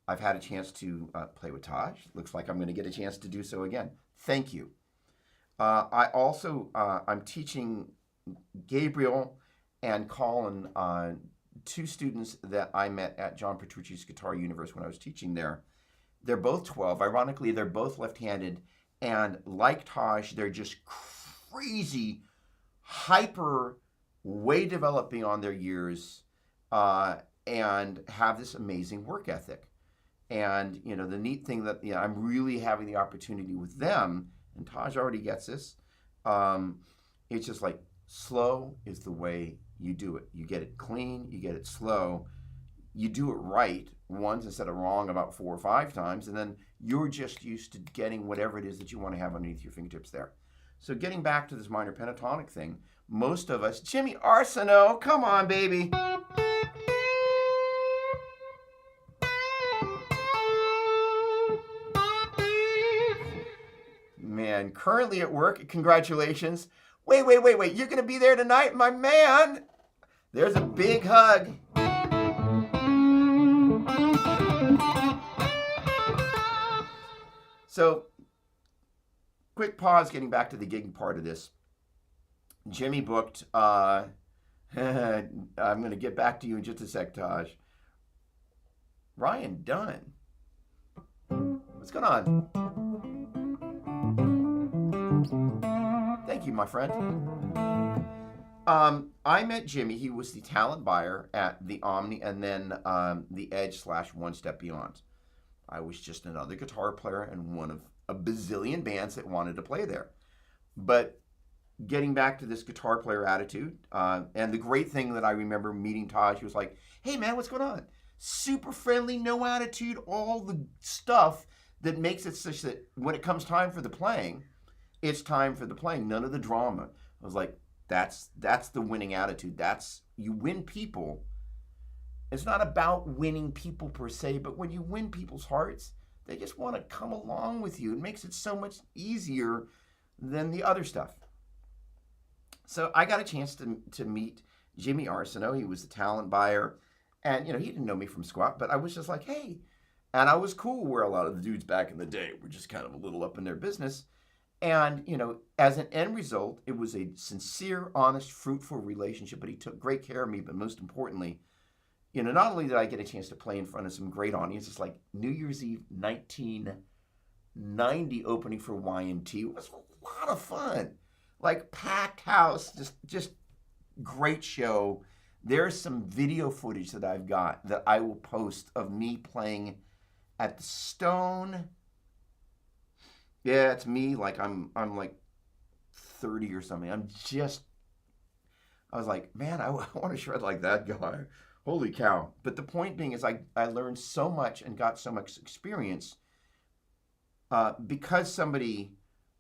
had a chance to play with Taj. Looks like I'm going to get a chance to do so again. Thank you. I'm teaching Gabriel and Colin, two students that I met at John Petrucci's Guitar Universe when I was teaching there. They're both 12. Ironically, they're both left-handed. And like Taj, they're just crazy, hyper, way developed beyond their years, and have this amazing work ethic. And, you know, the neat thing that I'm really having the opportunity with them, and Taj already gets this, it's just like slow is the way you do it. You get it clean, you get it slow, you do it right once instead of wrong about 4 or 5 times, and then you're just used to getting whatever it is that you want to have underneath your fingertips there. So getting back to this minor pentatonic thing, most of us, Jimmy Arsenault, come on, baby. Man, currently at work, congratulations. Wait, you're going to be there tonight, my man? There's a big hug. So, quick pause getting back to the gigging part of this. Jimmy booked, I'm going to get back to you in just a sec, Taj. Ryan Dunn. What's going on? Thank you, my friend. I met Jimmy. He was the talent buyer at the Omni and then the Edge / One Step Beyond. I was just another guitar player and one of a bazillion bands that wanted to play there. But getting back to this guitar player attitude, and the great thing that I remember meeting Taj, he was like, hey man, what's going on? Super friendly, no attitude, all the stuff that makes it such that when it comes time for the playing, it's time for the playing, none of the drama. I was like, that's the winning attitude. You win people. It's not about winning people per se, but when you win people's hearts, they just want to come along with you. It makes it so much easier than the other stuff. So I got a chance to meet Jimmy Arsenault. He was a talent buyer. And, you know, he didn't know me from squat, but I was just like, hey. And I was cool where a lot of the dudes back in the day were just kind of a little up in their business. And, you know, as an end result, it was a sincere, honest, fruitful relationship. But he took great care of me. But most importantly, you know, not only did I get a chance to play in front of some great audiences, like New Year's Eve 1990 opening for YMT. It was a lot of fun. Like packed house, just great show. There's some video footage that I've got that I will post of me playing at the Stone. Yeah, it's me. Like I'm like 30 or something. I was like, man, I want to shred like that guy. Holy cow. But the point being is I learned so much and got so much experience because somebody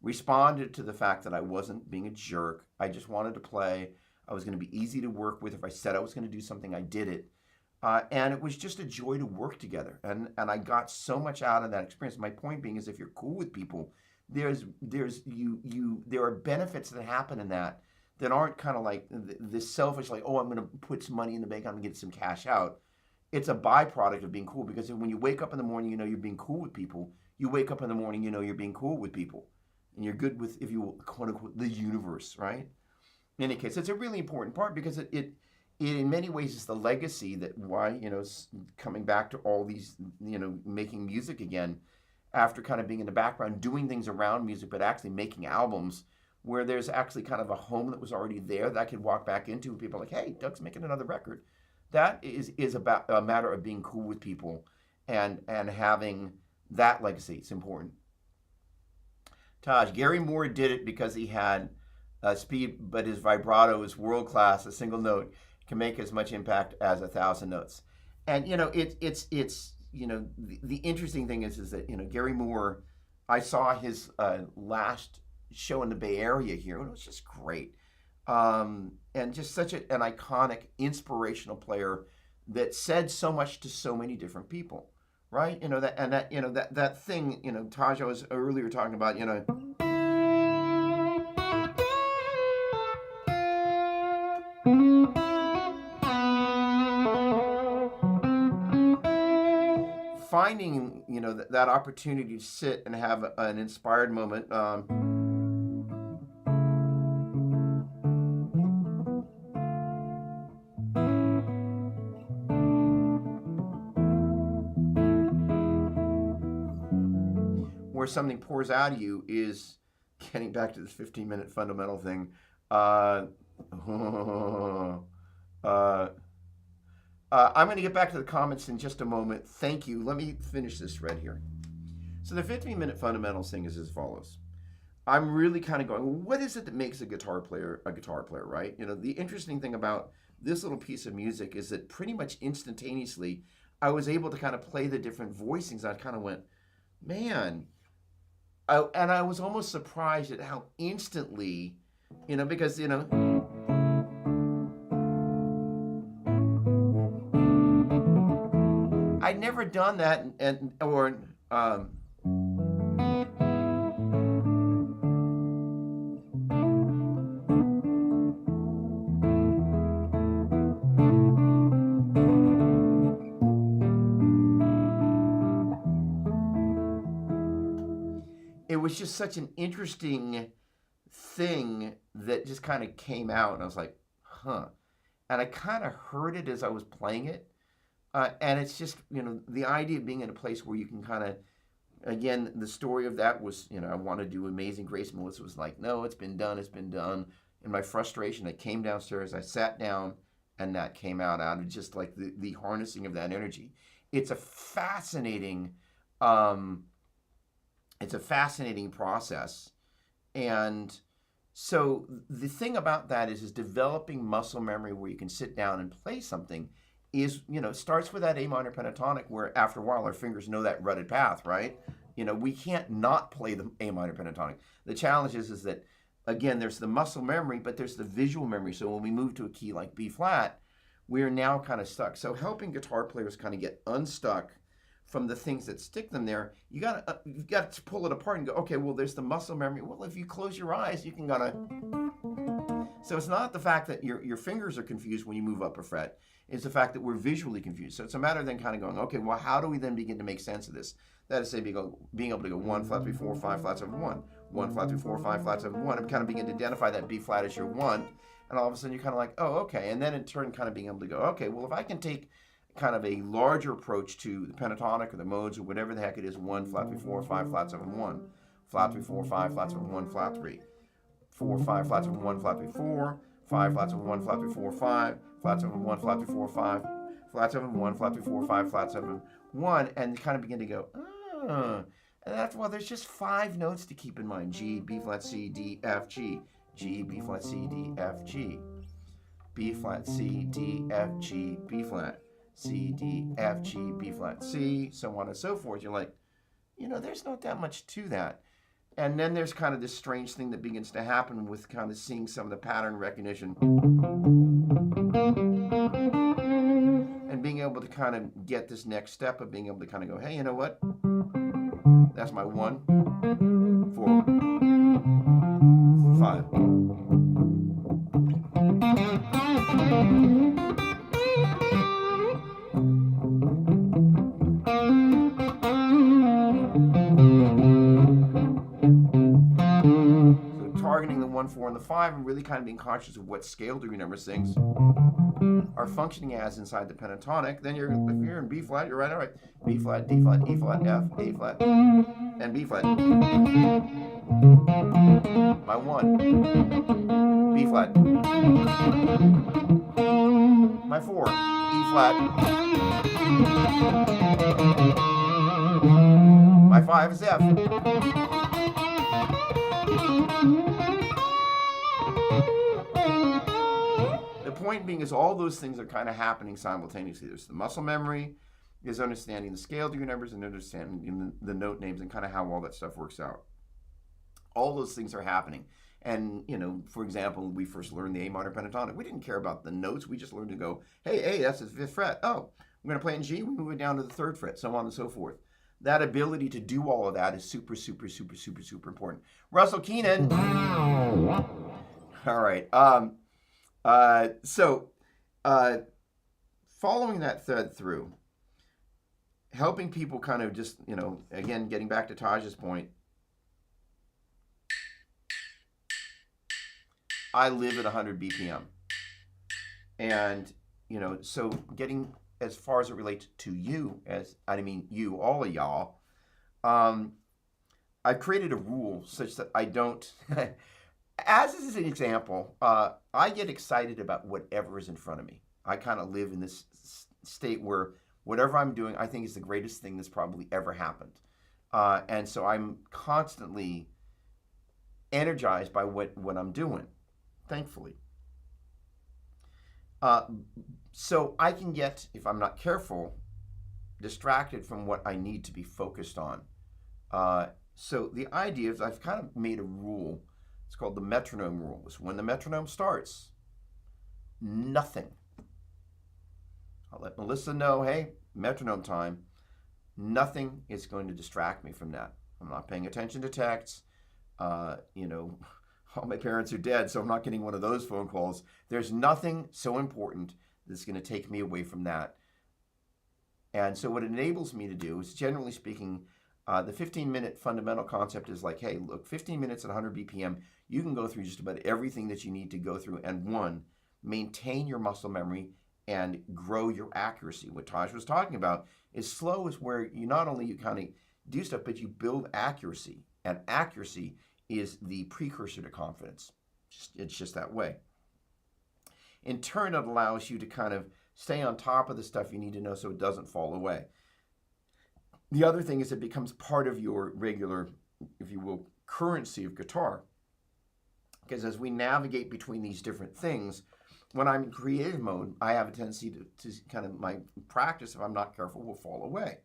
responded to the fact that I wasn't being a jerk. I just wanted to play. I was going to be easy to work with. If I said I was going to do something, I did it. And it was just a joy to work together. And I got so much out of that experience. My point being is if you're cool with people, there are benefits that happen in that aren't kind of like this selfish, like, oh, I'm going to put some money in the bank, I'm going to get some cash out. It's a byproduct of being cool because when you wake up in the morning, you know you're being cool with people. You wake up in the morning, you know you're being cool with people. And you're good with, if you will, quote unquote, the universe, right? In any case, it's a really important part because it in many ways is the legacy that why, you know, coming back to all these, you know, making music again after kind of being in the background, doing things around music, but actually making albums where there's actually kind of a home that was already there that I could walk back into and people are like, hey, Doug's making another record. That is about a matter of being cool with people and having that legacy. It's important. Taj, Gary Moore did it because he had speed, but his vibrato is world class. A single note can make as much impact as 1,000 notes. And it's the interesting thing is that Gary Moore, I saw his last show in the Bay Area here, and it was just great. And just such an iconic, inspirational player that said so much to so many different people, right? That thing, Taj, I was earlier talking about, finding, that opportunity to sit and have an inspired moment. Where something pours out of you is getting back to this 15-minute fundamental thing. I'm going to get back to the comments in just a moment. Thank you. Let me finish this thread here. So the 15-minute fundamentals thing is as follows. I'm really kind of going, what is it that makes a guitar player, right? The interesting thing about this little piece of music is that pretty much instantaneously, I was able to kind of play the different voicings. I kind of went, man. And I was almost surprised at how instantly, because, I'd never done that, it was just such an interesting thing that just kind of came out, and I was like, huh. And I kind of heard it as I was playing it. And it's just, the idea of being in a place where you can kind of, again, the story of that was, I want to do Amazing Grace. Melissa was like, no, it's been done. In my frustration, I came downstairs, I sat down, and that came out of just like the harnessing of that energy. It's a fascinating process. And so the thing about that is developing muscle memory where you can sit down and play something is, starts with that A minor pentatonic where after a while our fingers know that rutted path, right? We can't not play the A minor pentatonic. The challenge is that, again, there's the muscle memory, but there's the visual memory. So when we move to a key like B flat, we're now kind of stuck. So helping guitar players kind of get unstuck from the things that stick them there, you've got to pull it apart and go, okay, well, there's the muscle memory. Well, if you close your eyes, you can kind of... So it's not the fact that your fingers are confused when you move up a fret. It's the fact that we're visually confused. So it's a matter of then kind of going, okay, well, how do we then begin to make sense of this? That is, say, being able to go 1, flat, 3, 4, 5, flat, 7, 1. 1, flat, 3, 4, 5, flat, 7, 1. And kind of begin to identify that B flat as your 1. And all of a sudden you're kind of like, oh, okay. And then in turn kind of being able to go, okay, well, if I can take kind of a larger approach to the pentatonic or the modes or whatever the heck it is, 1, flat, 3, 4, 5, flat, 7, 1. Flat, 3, 4, 5, flat, 7, 1, flat, 3. 4, 5, flat, 7, 1, flat, 3, 4. 5, flat, 7, 1, flat, 3, 4, 5. Flat, 7, 1, flat, 3, 4, 5. Flat 7, 1, flat 3, 4, 5, flat 7, 1, and kind of begin to go, and that's why there's just 5 notes to keep in mind. G, B flat, C, D, F, G. G, B flat, C, D, F, G. B flat, C, D, F, G, B flat. C, D, F, G, B flat, C, so on and so forth. You're like, there's not that much to that. And then there's kind of this strange thing that begins to happen with kind of seeing some of the pattern recognition. And being able to kind of get this next step of being able to kind of go, hey, you know what? That's my 1, 4, 5. Targeting the 1, 4, and the 5, and really kind of being conscious of what scale degree number things are functioning as inside the pentatonic. Then if you're in B flat, you're right, all right. B flat, D flat, E flat, F, A flat, and B flat. My 1, B flat. My 4, E flat. My 5 is F. point being is all those things are kind of happening simultaneously. There's the muscle memory, there's understanding the scale degree numbers, and understanding the note names and kind of how all that stuff works out. All those things are happening. And, for example, we first learned the A minor pentatonic. We didn't care about the notes. We just learned to go, hey, A, that's the 5th fret. Oh, we're going to play in G, we move it down to the 3rd fret, so on and so forth. That ability to do all of that is super, super, super, super, super important. Russell Keenan. All right. Following that thread through, helping people kind of just, again, getting back to Taj's point, I live at 100 BPM. And, so getting as far as it relates to you, you, all of y'all, I've created a rule such that I don't, as is an example, I get excited about whatever is in front of me. I kind of live in this state where whatever I'm doing, I think is the greatest thing that's probably ever happened. And so I'm constantly energized by what I'm doing, thankfully. So I can get, if I'm not careful, distracted from what I need to be focused on. So the idea is I've kind of made a rule. It's called the metronome rule. It's when the metronome starts, nothing. I'll let Melissa know, hey, metronome time. Nothing is going to distract me from that. I'm not paying attention to texts. All my parents are dead, so I'm not getting one of those phone calls. There's nothing so important that's going to take me away from that. And so what it enables me to do is, generally speaking, the 15-minute fundamental concept is like, hey, look, 15 minutes at 100 BPM, you can go through just about everything that you need to go through and, maintain your muscle memory and grow your accuracy. What Taj was talking about is slow is where you not only you kind of do stuff, but you build accuracy. And accuracy is the precursor to confidence. It's just that way. In turn, it allows you to kind of stay on top of the stuff you need to know so it doesn't fall away. The other thing is it becomes part of your regular, if you will, currency of guitar. Because as we navigate between these different things, when I'm in creative mode, I have a tendency to kind of, my practice, if I'm not careful, will fall away.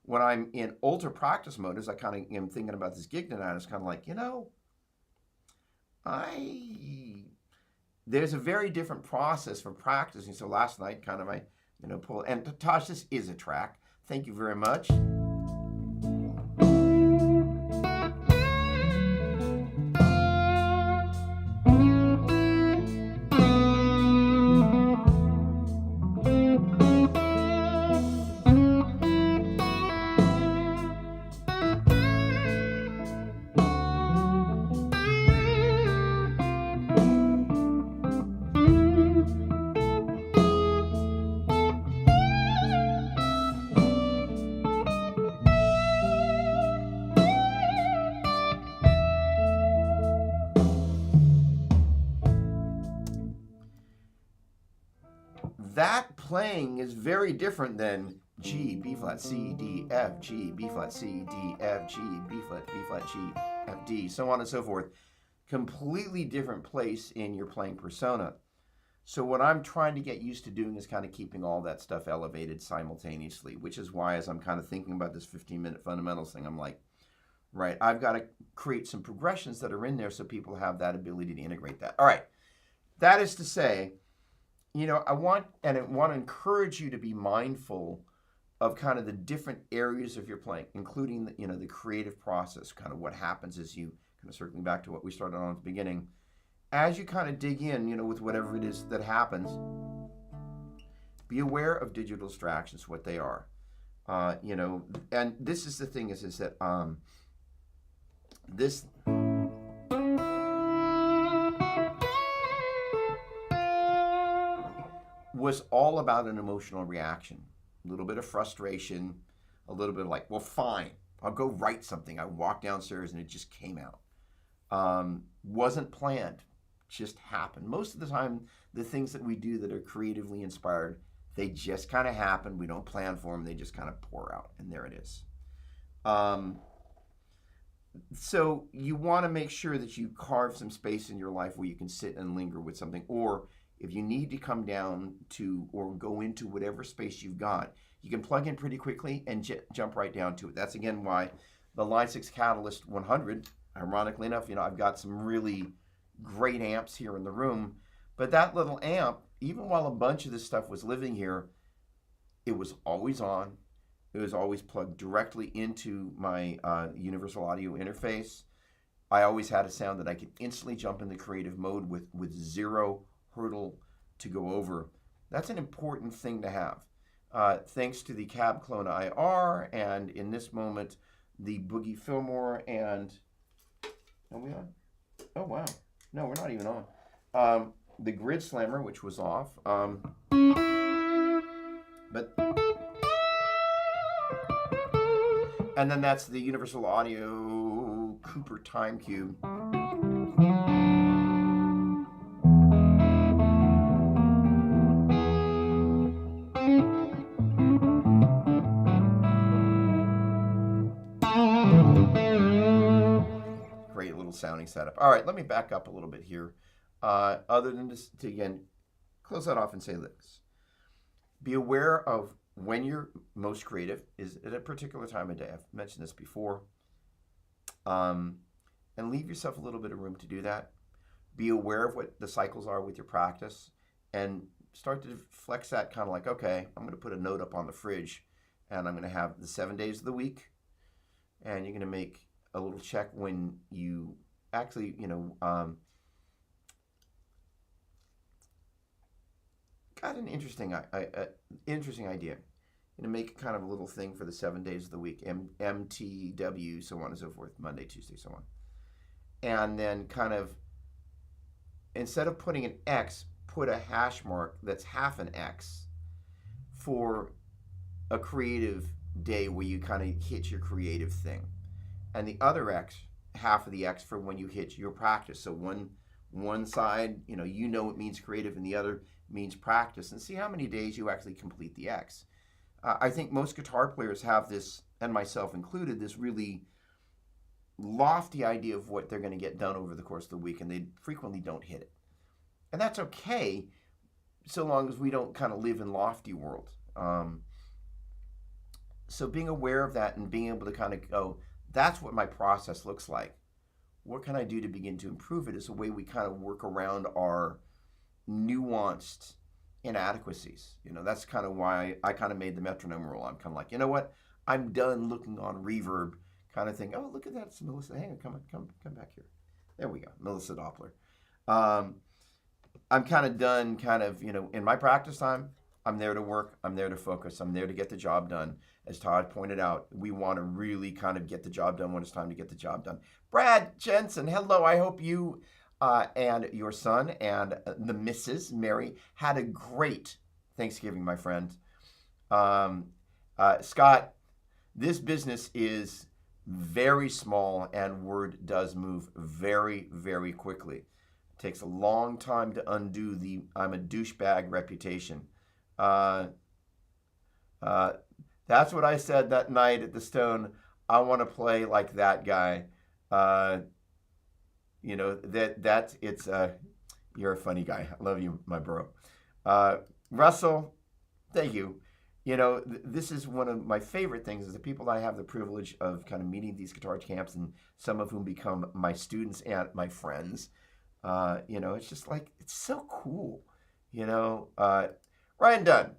When I'm in ultra practice mode, as I kind of am thinking about this gig tonight, it's kind of like, there's a very different process for practicing. So last night, kind of, I pull, and Tosh, this is a track. Thank you very much. That playing is very different than G, B flat, C, D, F, G, B flat, C, D, F, G, B flat, G, F, D, so on and so forth. Completely different place in your playing persona. So what I'm trying to get used to doing is kind of keeping all that stuff elevated simultaneously, which is why as I'm kind of thinking about this 15-minute fundamentals thing, I'm like, right, I've got to create some progressions that are in there so people have that ability to integrate that. All right, that is to say, I want to encourage you to be mindful of kind of the different areas of your playing, including the creative process, kind of what happens as you kind of circling back to what we started on at the beginning. As you kind of dig in, with whatever it is that happens, be aware of digital distractions, what they are, and this is the thing is that this. Was all about an emotional reaction, a little bit of frustration, a little bit of like, well, fine, I'll go write something. I walked downstairs and it just came out. Wasn't planned, just happened. Most of the time, the things that we do that are creatively inspired, they just kind of happen. We don't plan for them. They just kind of pour out, and there it is. So you want to make sure that you carve some space in your life where you can sit and linger with something, or if you need to come down to or go into whatever space you've got, you can plug in pretty quickly and jump right down to it. That's again why the Line 6 Catalyst 100, ironically enough, I've got some really great amps here in the room, but that little amp, even while a bunch of this stuff was living here, it was always on. It was always plugged directly into my universal audio interface. I always had a sound that I could instantly jump into creative mode with zero hurdle to go over. That's an important thing to have. Thanks to the Cab Clone IR, and in this moment, the Boogie Fillmore, and are we on? Oh wow, no, we're not even on. The Grid Slammer, which was off, but. And then that's the Universal Audio Cooper Time Cube. Great little sounding setup. All right, let me back up a little bit here. Other than just to, again, close that off and say this. Be aware of when you're most creative is at a particular time of day. I've mentioned this before. And leave yourself a little bit of room to do that. Be aware of what the cycles are with your practice and start to flex that kind of like, okay, I'm going to put a note up on the fridge and I'm going to have the 7 days of the week. And you're going to make a little check when you actually, got an interesting idea. Make kind of a little thing for the 7 days of the week, MTW, so on and so forth, Monday, Tuesday, so on. And then kind of, instead of putting an X, put a hash mark that's half an X for a creative day where you kind of hit your creative thing. And the other X, half of the X for when you hit your practice. So one side, it means creative, and the other means practice, and see how many days you actually complete the X. I think most guitar players have this, and myself included, this really lofty idea of what they're going to get done over the course of the week, and they frequently don't hit it. And that's okay, so long as we don't kind of live in lofty world. So being aware of that and being able to kind of go, that's what my process looks like. What can I do to begin to improve it is a way we kind of work around our nuanced inadequacies. That's kind of why I kind of made the metronome rule. I'm kind of like, you know what? I'm done looking on reverb kind of thing. Oh, look at that. It's Melissa. Hang on, come back here. There we go. Melissa Doppler. I'm kind of done in my practice time, I'm there to work. I'm there to focus. I'm there to get the job done. As Todd pointed out, we want to really kind of get the job done when it's time to get the job done. Brad Jensen, hello. I hope you and your son and the Mrs. Mary had a great Thanksgiving, my friend. Scott, this business is very small and word does move very, very quickly. It takes a long time to undo the I'm a douchebag reputation. That's what I said that night at the Stone. I want to play like that guy. You're a funny guy. I love you, my bro. Russell, thank you. This is one of my favorite things is the people I have the privilege of kind of meeting these guitar camps, and some of whom become my students and my friends. It's just like, it's so cool. Ryan Dunn.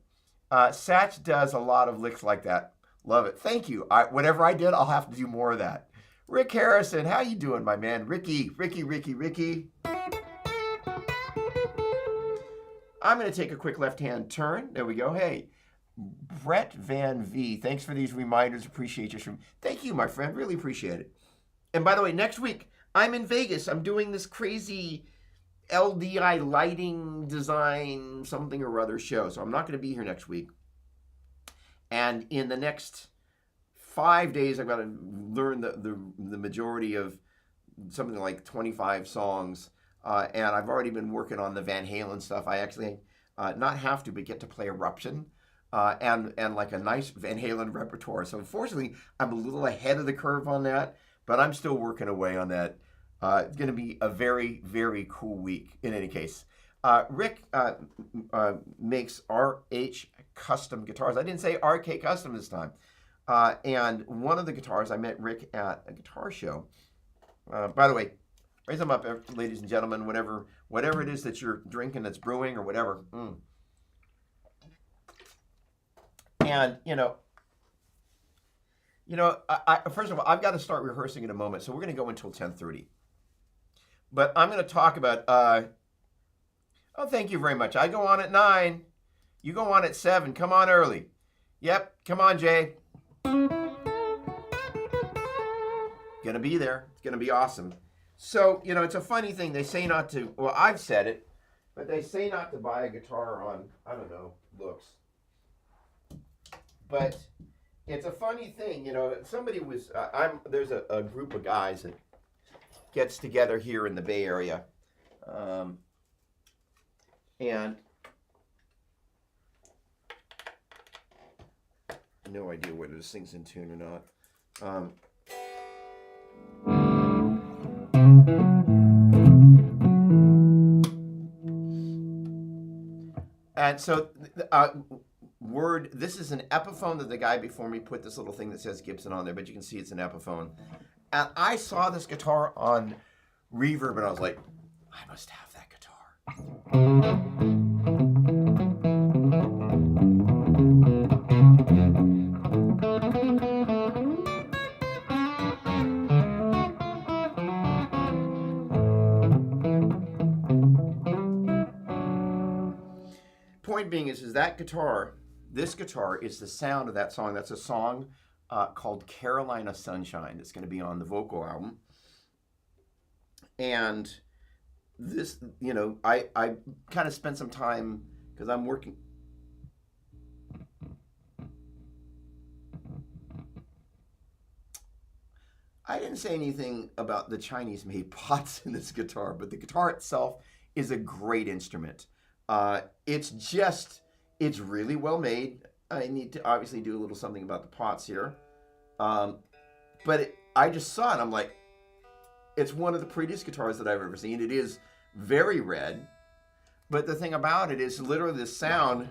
Satch does a lot of licks like that. Love it. Thank you. Whatever I did, I'll have to do more of that. Rick Harrison, how you doing, my man? Ricky. I'm going to take a quick left-hand turn. There we go. Hey, Brett Van V, thanks for these reminders. Appreciate your stream. Thank you, my friend. Really appreciate it. And by the way, next week, I'm in Vegas. I'm doing this crazy LDI lighting design something or other show. So I'm not going to be here next week. And in the next 5 days, I've got to learn the majority of something like 25 songs. And I've already been working on the Van Halen stuff. I actually not have to, but get to play Eruption and like a nice Van Halen repertoire. So unfortunately, I'm a little ahead of the curve on that, but I'm still working away on that. It's going to be a very, very cool week in any case. Rick makes RH custom guitars. I didn't say RK custom this time. And one of the guitars, I met Rick at a guitar show. By the way, raise them up, ladies and gentlemen, whatever it is that you're drinking that's brewing or whatever. And, first of all, I've got to start rehearsing in a moment, so we're going to go until 10:30. But I'm going to talk about, oh, thank you very much. I go on at 9. You go on at 7. Come on early. Yep, come on, Jay. Gonna be there. It's gonna be awesome. So, it's a funny thing. They say not to, well, I've said it, but they say not to buy a guitar on, I don't know, looks. But it's a funny thing, somebody was, there's a group of guys that gets together here in the Bay Area. And no idea whether this thing's in tune or not. And so, this is an Epiphone that the guy before me put this little thing that says Gibson on there, but you can see it's an Epiphone. And I saw this guitar on Reverb, and I was like, I must have that guitar. Point being is that guitar, this guitar is the sound of that song. That's a song called Carolina Sunshine. It's going to be on the vocal album. And this, I kind of spent some time, because I'm working. I didn't say anything about the Chinese-made pots in this guitar, but the guitar itself is a great instrument. It's really well made. I need to obviously do a little something about the pots here. But I just saw it. I'm like, it's one of the prettiest guitars that I've ever seen. It is very red. But the thing about it is literally the sound.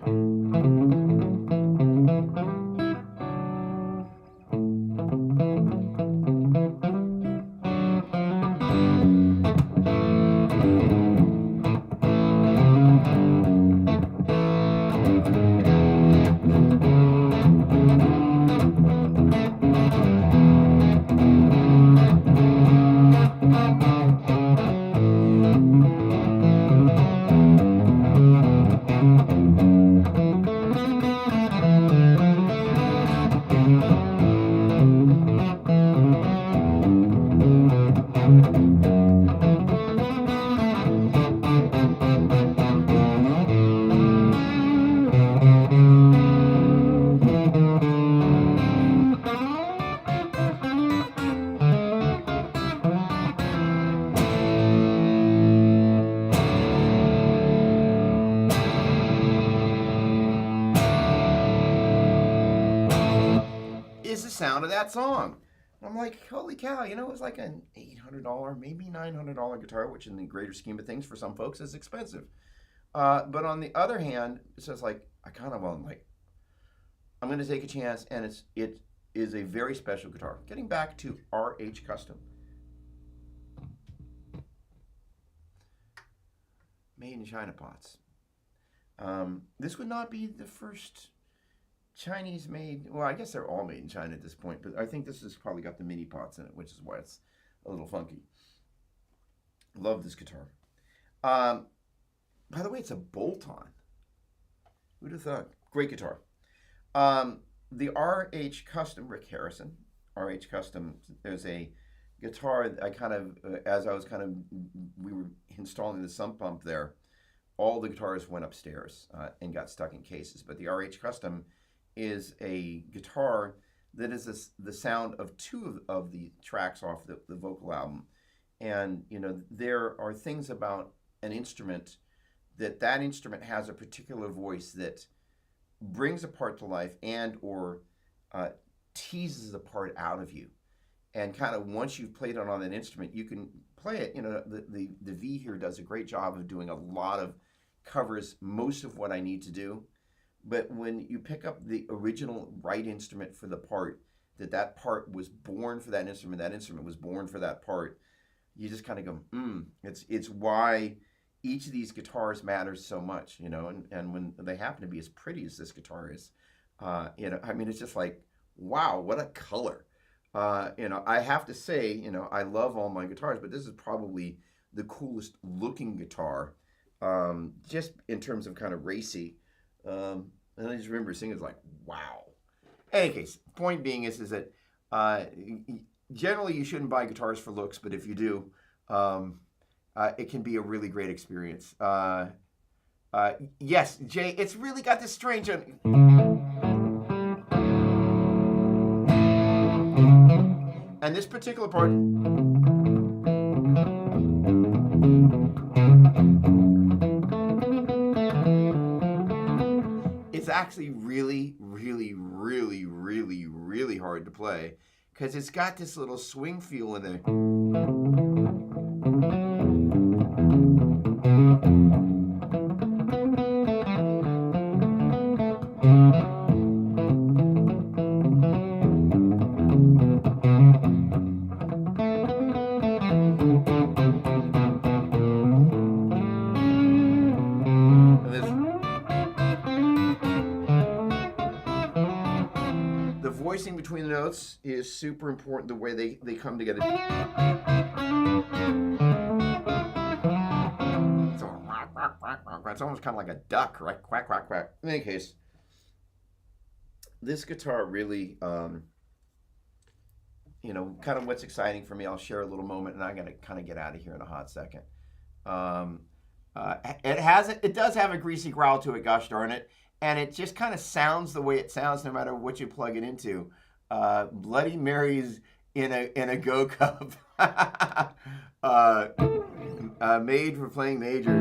Is the sound of that song. And I'm like, holy cow, it was like an $800, maybe $900 guitar, which in the greater scheme of things for some folks is expensive. But on the other hand, it's just like, I'm going to take a chance, and it is a very special guitar. Getting back to RH Custom. Made in China pots. This would not be the first Chinese made, well, I guess they're all made in China at this point, but I think this has probably got the mini pots in it, which is why it's a little funky. Love this guitar. By the way, it's a bolt-on. Who'd have thought? Great guitar. The RH Custom, Rick Harrison, RH Custom, there's a guitar, we were installing the sump pump there, all the guitars went upstairs and got stuck in cases, but the RH Custom is a guitar that is the sound of two of the tracks off the vocal album. And, there are things about an instrument that instrument has a particular voice that brings a part to life and or teases a part out of you. And kind of once you've played on that instrument, you can play it. The V here does a great job of doing a lot of covers most of what I need to do. But when you pick up the original right instrument for the part, that part was born for that instrument was born for that part, you just kind of go, it's why each of these guitars matters so much, you know, and when they happen to be as pretty as this guitar is, you know, I mean, it's just like, wow, what a color. You know, I have to say, you know, I love all my guitars, but this is probably the coolest looking guitar, just in terms of kind of racy. And I just remember seeing it, was like, wow. In any case, point being is that generally you shouldn't buy guitars for looks, but if you do, it can be a really great experience. Yes, Jay, it's really got this strange... And this particular part... It's actually really, really, really, really, really hard to play because it's got this little swing feel in there. Voicing between the notes is super important, the way they come together. It's almost kind of like a duck, right? Quack, quack, quack. In any case, this guitar really, you know, kind of what's exciting for me, I'll share a little moment, and I'm going to kind of get out of here in a hot second. It does have a greasy growl to it, gosh darn it. And it just kind of sounds the way it sounds no matter what you plug it into. Bloody Mary's in a Go Cup. Made for playing major.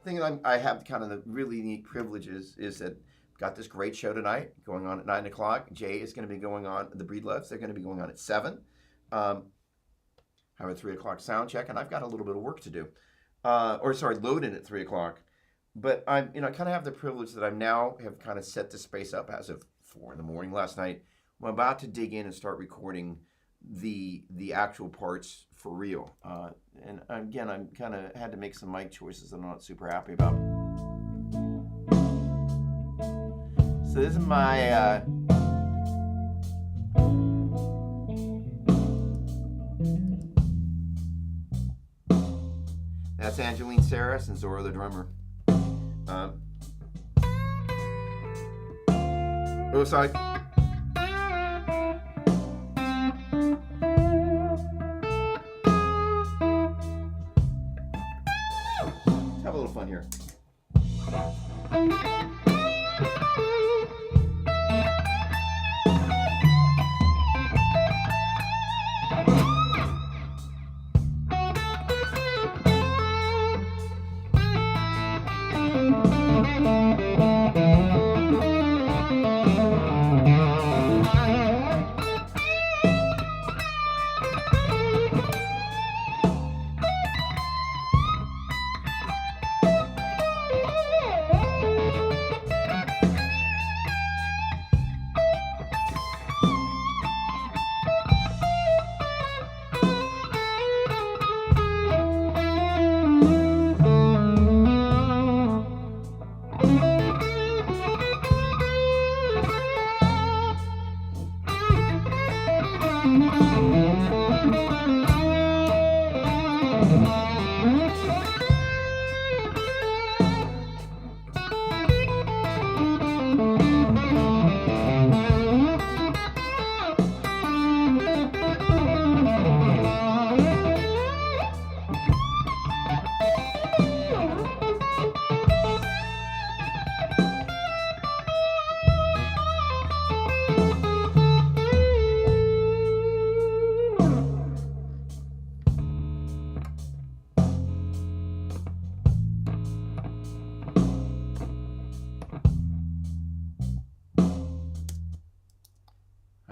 The thing I have kind of the really neat privileges is that got this great show tonight going on at 9 o'clock. Jay is going to be going on, the Breedloves, they're going to be going on at 7. Have a 3 o'clock sound check, and I've got a little bit of work to do. Load in at 3 o'clock. But I kind of have the privilege that I now have kind of set the space up as of 4 in the morning last night. I'm about to dig in and start recording the actual parts for real. And again, I'm kind of had to make some mic choices that I'm not super happy about. So this is my that's Angeline Saris and Zora the drummer. Oh, sorry. Let's have a little fun here.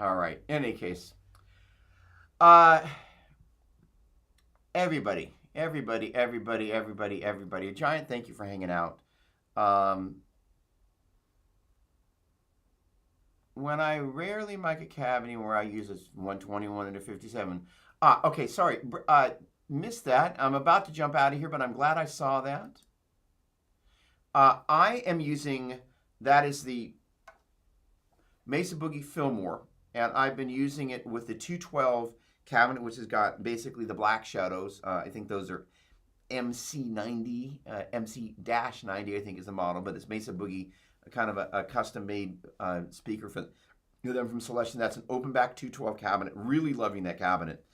All right. In any case, uh, everybody. A giant thank you for hanging out. Um, when I rarely mic a cab anymore, I use a 121 and a 57. Okay, sorry. Missed that. I'm about to jump out of here, but I'm glad I saw that. I am using, that is the Mesa Boogie Fillmore, and I've been using it with the 212 cabinet, which has got basically the black shadows. I think those are MC90, MC-90, I think is the model, but it's Mesa Boogie, kind of a custom-made speaker for them from Celestion. That's an open back 212 cabinet. Really loving that cabinet.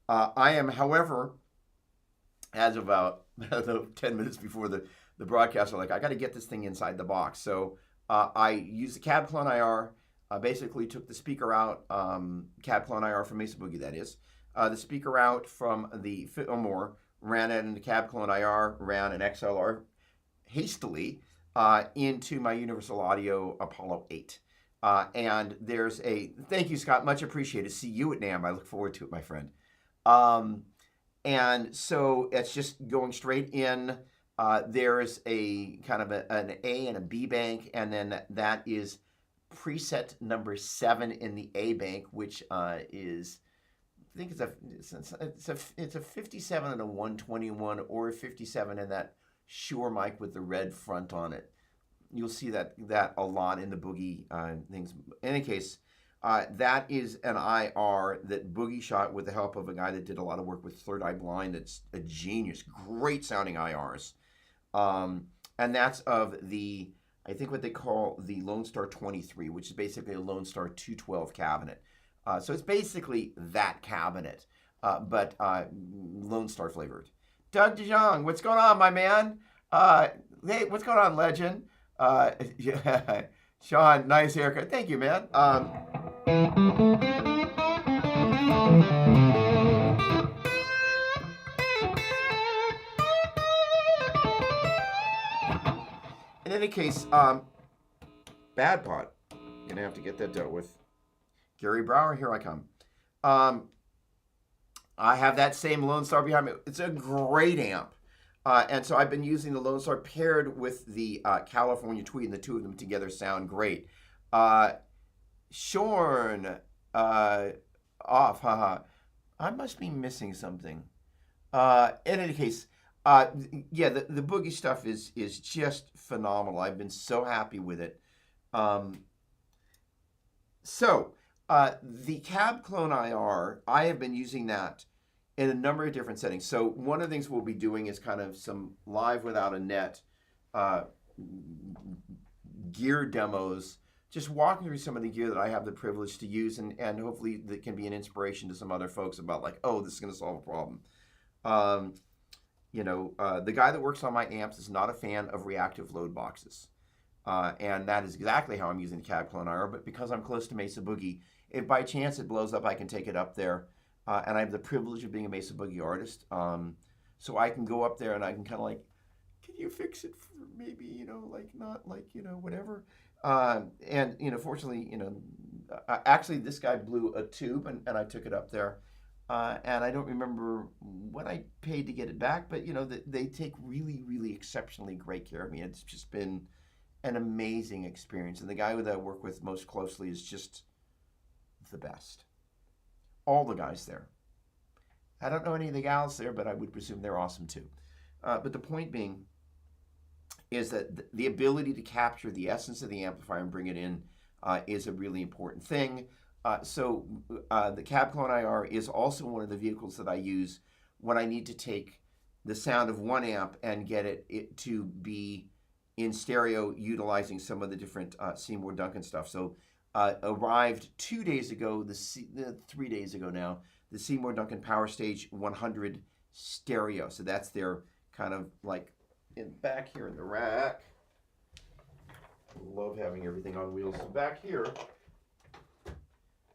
I am, however, as of about 10 minutes before the broadcast, I'm like, I got to get this thing inside the box. So I used the Cab Clone IR. Basically took the speaker out, Cab Clone IR from Mesa Boogie, that is. The speaker out from the Fillmore, ran it into Cab Clone IR, ran an XLR hastily into my Universal Audio Apollo 8. And there's a, thank you, Scott, much appreciated. See you at NAMM. I look forward to it, my friend. And so it's just going straight in. There's a kind of an A and a B bank, and then that is preset number 7 in the A bank, which is, I think it's a 57 and a 121, or a 57 in that Shure mic with the red front on it. You'll see that a lot in the Boogie things. In any case, that is an IR that Boogie shot with the help of a guy that did a lot of work with Third Eye Blind. That's a genius, great sounding IRs. And that's of the, I think what they call the Lone Star 23, which is basically a Lone Star 212 cabinet. So it's basically that cabinet, but Lone Star flavored. Doug DeJong, what's going on, my man? Hey, what's going on, legend? Yeah, Sean, nice haircut. Thank you, man. In any case, Bad Pot. Gonna have to get that dealt with. Gary Brower, here I come. I have that same Lone Star behind me. It's a great amp. And so I've been using the Lone Star paired with the California Tweed, and the two of them together sound great. Shorn, off, haha. I must be missing something. In any case, yeah, the Boogie stuff is just phenomenal. I've been so happy with it. The Cab Clone IR, I have been using that in a number of different settings. So one of the things we'll be doing is kind of some live without a net gear demos, just walking through some of the gear that I have the privilege to use, and hopefully that can be an inspiration to some other folks about like, oh, this is going to solve a problem. The guy that works on my amps is not a fan of reactive load boxes. And that is exactly how I'm using the Cab Clone IR, but because I'm close to Mesa Boogie, if by chance it blows up, I can take it up there. And I have the privilege of being a Mesa Boogie artist. So I can go up there and I can kind of like, can you fix it for maybe, like not like, whatever. Fortunately, actually this guy blew a tube and I took it up there. And I don't remember what I paid to get it back, but, they take really, really exceptionally great care of me. It's just been an amazing experience. And the guy that I work with most closely is just the best. All the guys there. I don't know any of the gals there, but I would presume they're awesome too. But the point being is that the ability to capture the essence of the amplifier and bring it in is a really important thing. So the Cab Clone IR is also one of the vehicles that I use when I need to take the sound of one amp and get it to be in stereo, utilizing some of the different Seymour Duncan stuff. So arrived 2 days ago, 3 days ago now, the Seymour Duncan Power Stage 100 stereo. So that's their kind of like back here in the rack. Love having everything on wheels. So back here,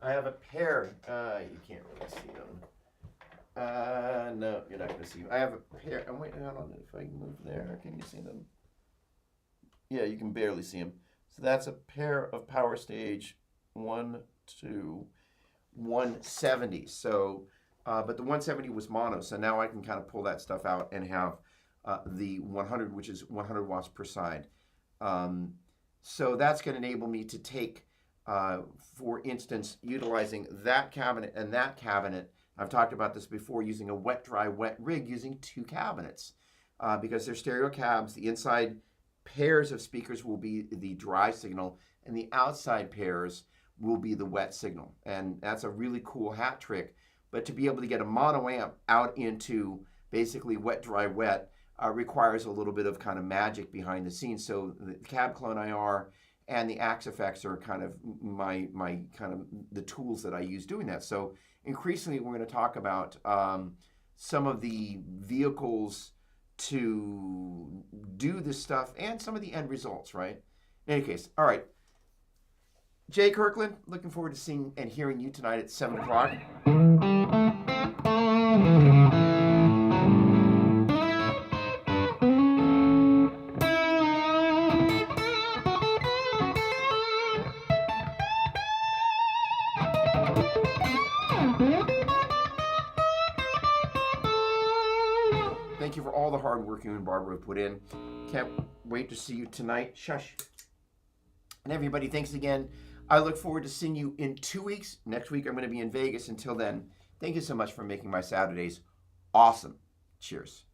I have a pair. You can't really see them. No, you're not going to see them. I have a pair. I'm waiting on it. If I can move there, can you see them? Yeah, you can barely see them. So that's a pair of Power Stage 1, 2. 170. So, but the 170 was mono, so now I can kind of pull that stuff out and have the 100, which is 100 watts per side. So that's going to enable me to take, for instance, utilizing that cabinet and that cabinet. I've talked about this before, using a wet, dry, wet rig using 2 cabinets because they're stereo cabs. The inside pairs of speakers will be the dry signal, and the outside pairs will be the wet signal. And that's a really cool hat trick. But to be able to get a mono amp out into basically wet, dry, wet requires a little bit of kind of magic behind the scenes. So the Cab Clone IR and the Axe effects are kind of my kind of the tools that I use doing that. So increasingly, we're going to talk about some of the vehicles to do this stuff and some of the end results, right? In any case, all right. Jay Kirkland, looking forward to seeing and hearing you tonight at 7 o'clock. Thank you for all the hard work you and Barbara have put in. Can't wait to see you tonight. Shush. And everybody, thanks again. I look forward to seeing you in 2 weeks. Next week, I'm going to be in Vegas. Until then, thank you so much for making my Saturdays awesome. Cheers.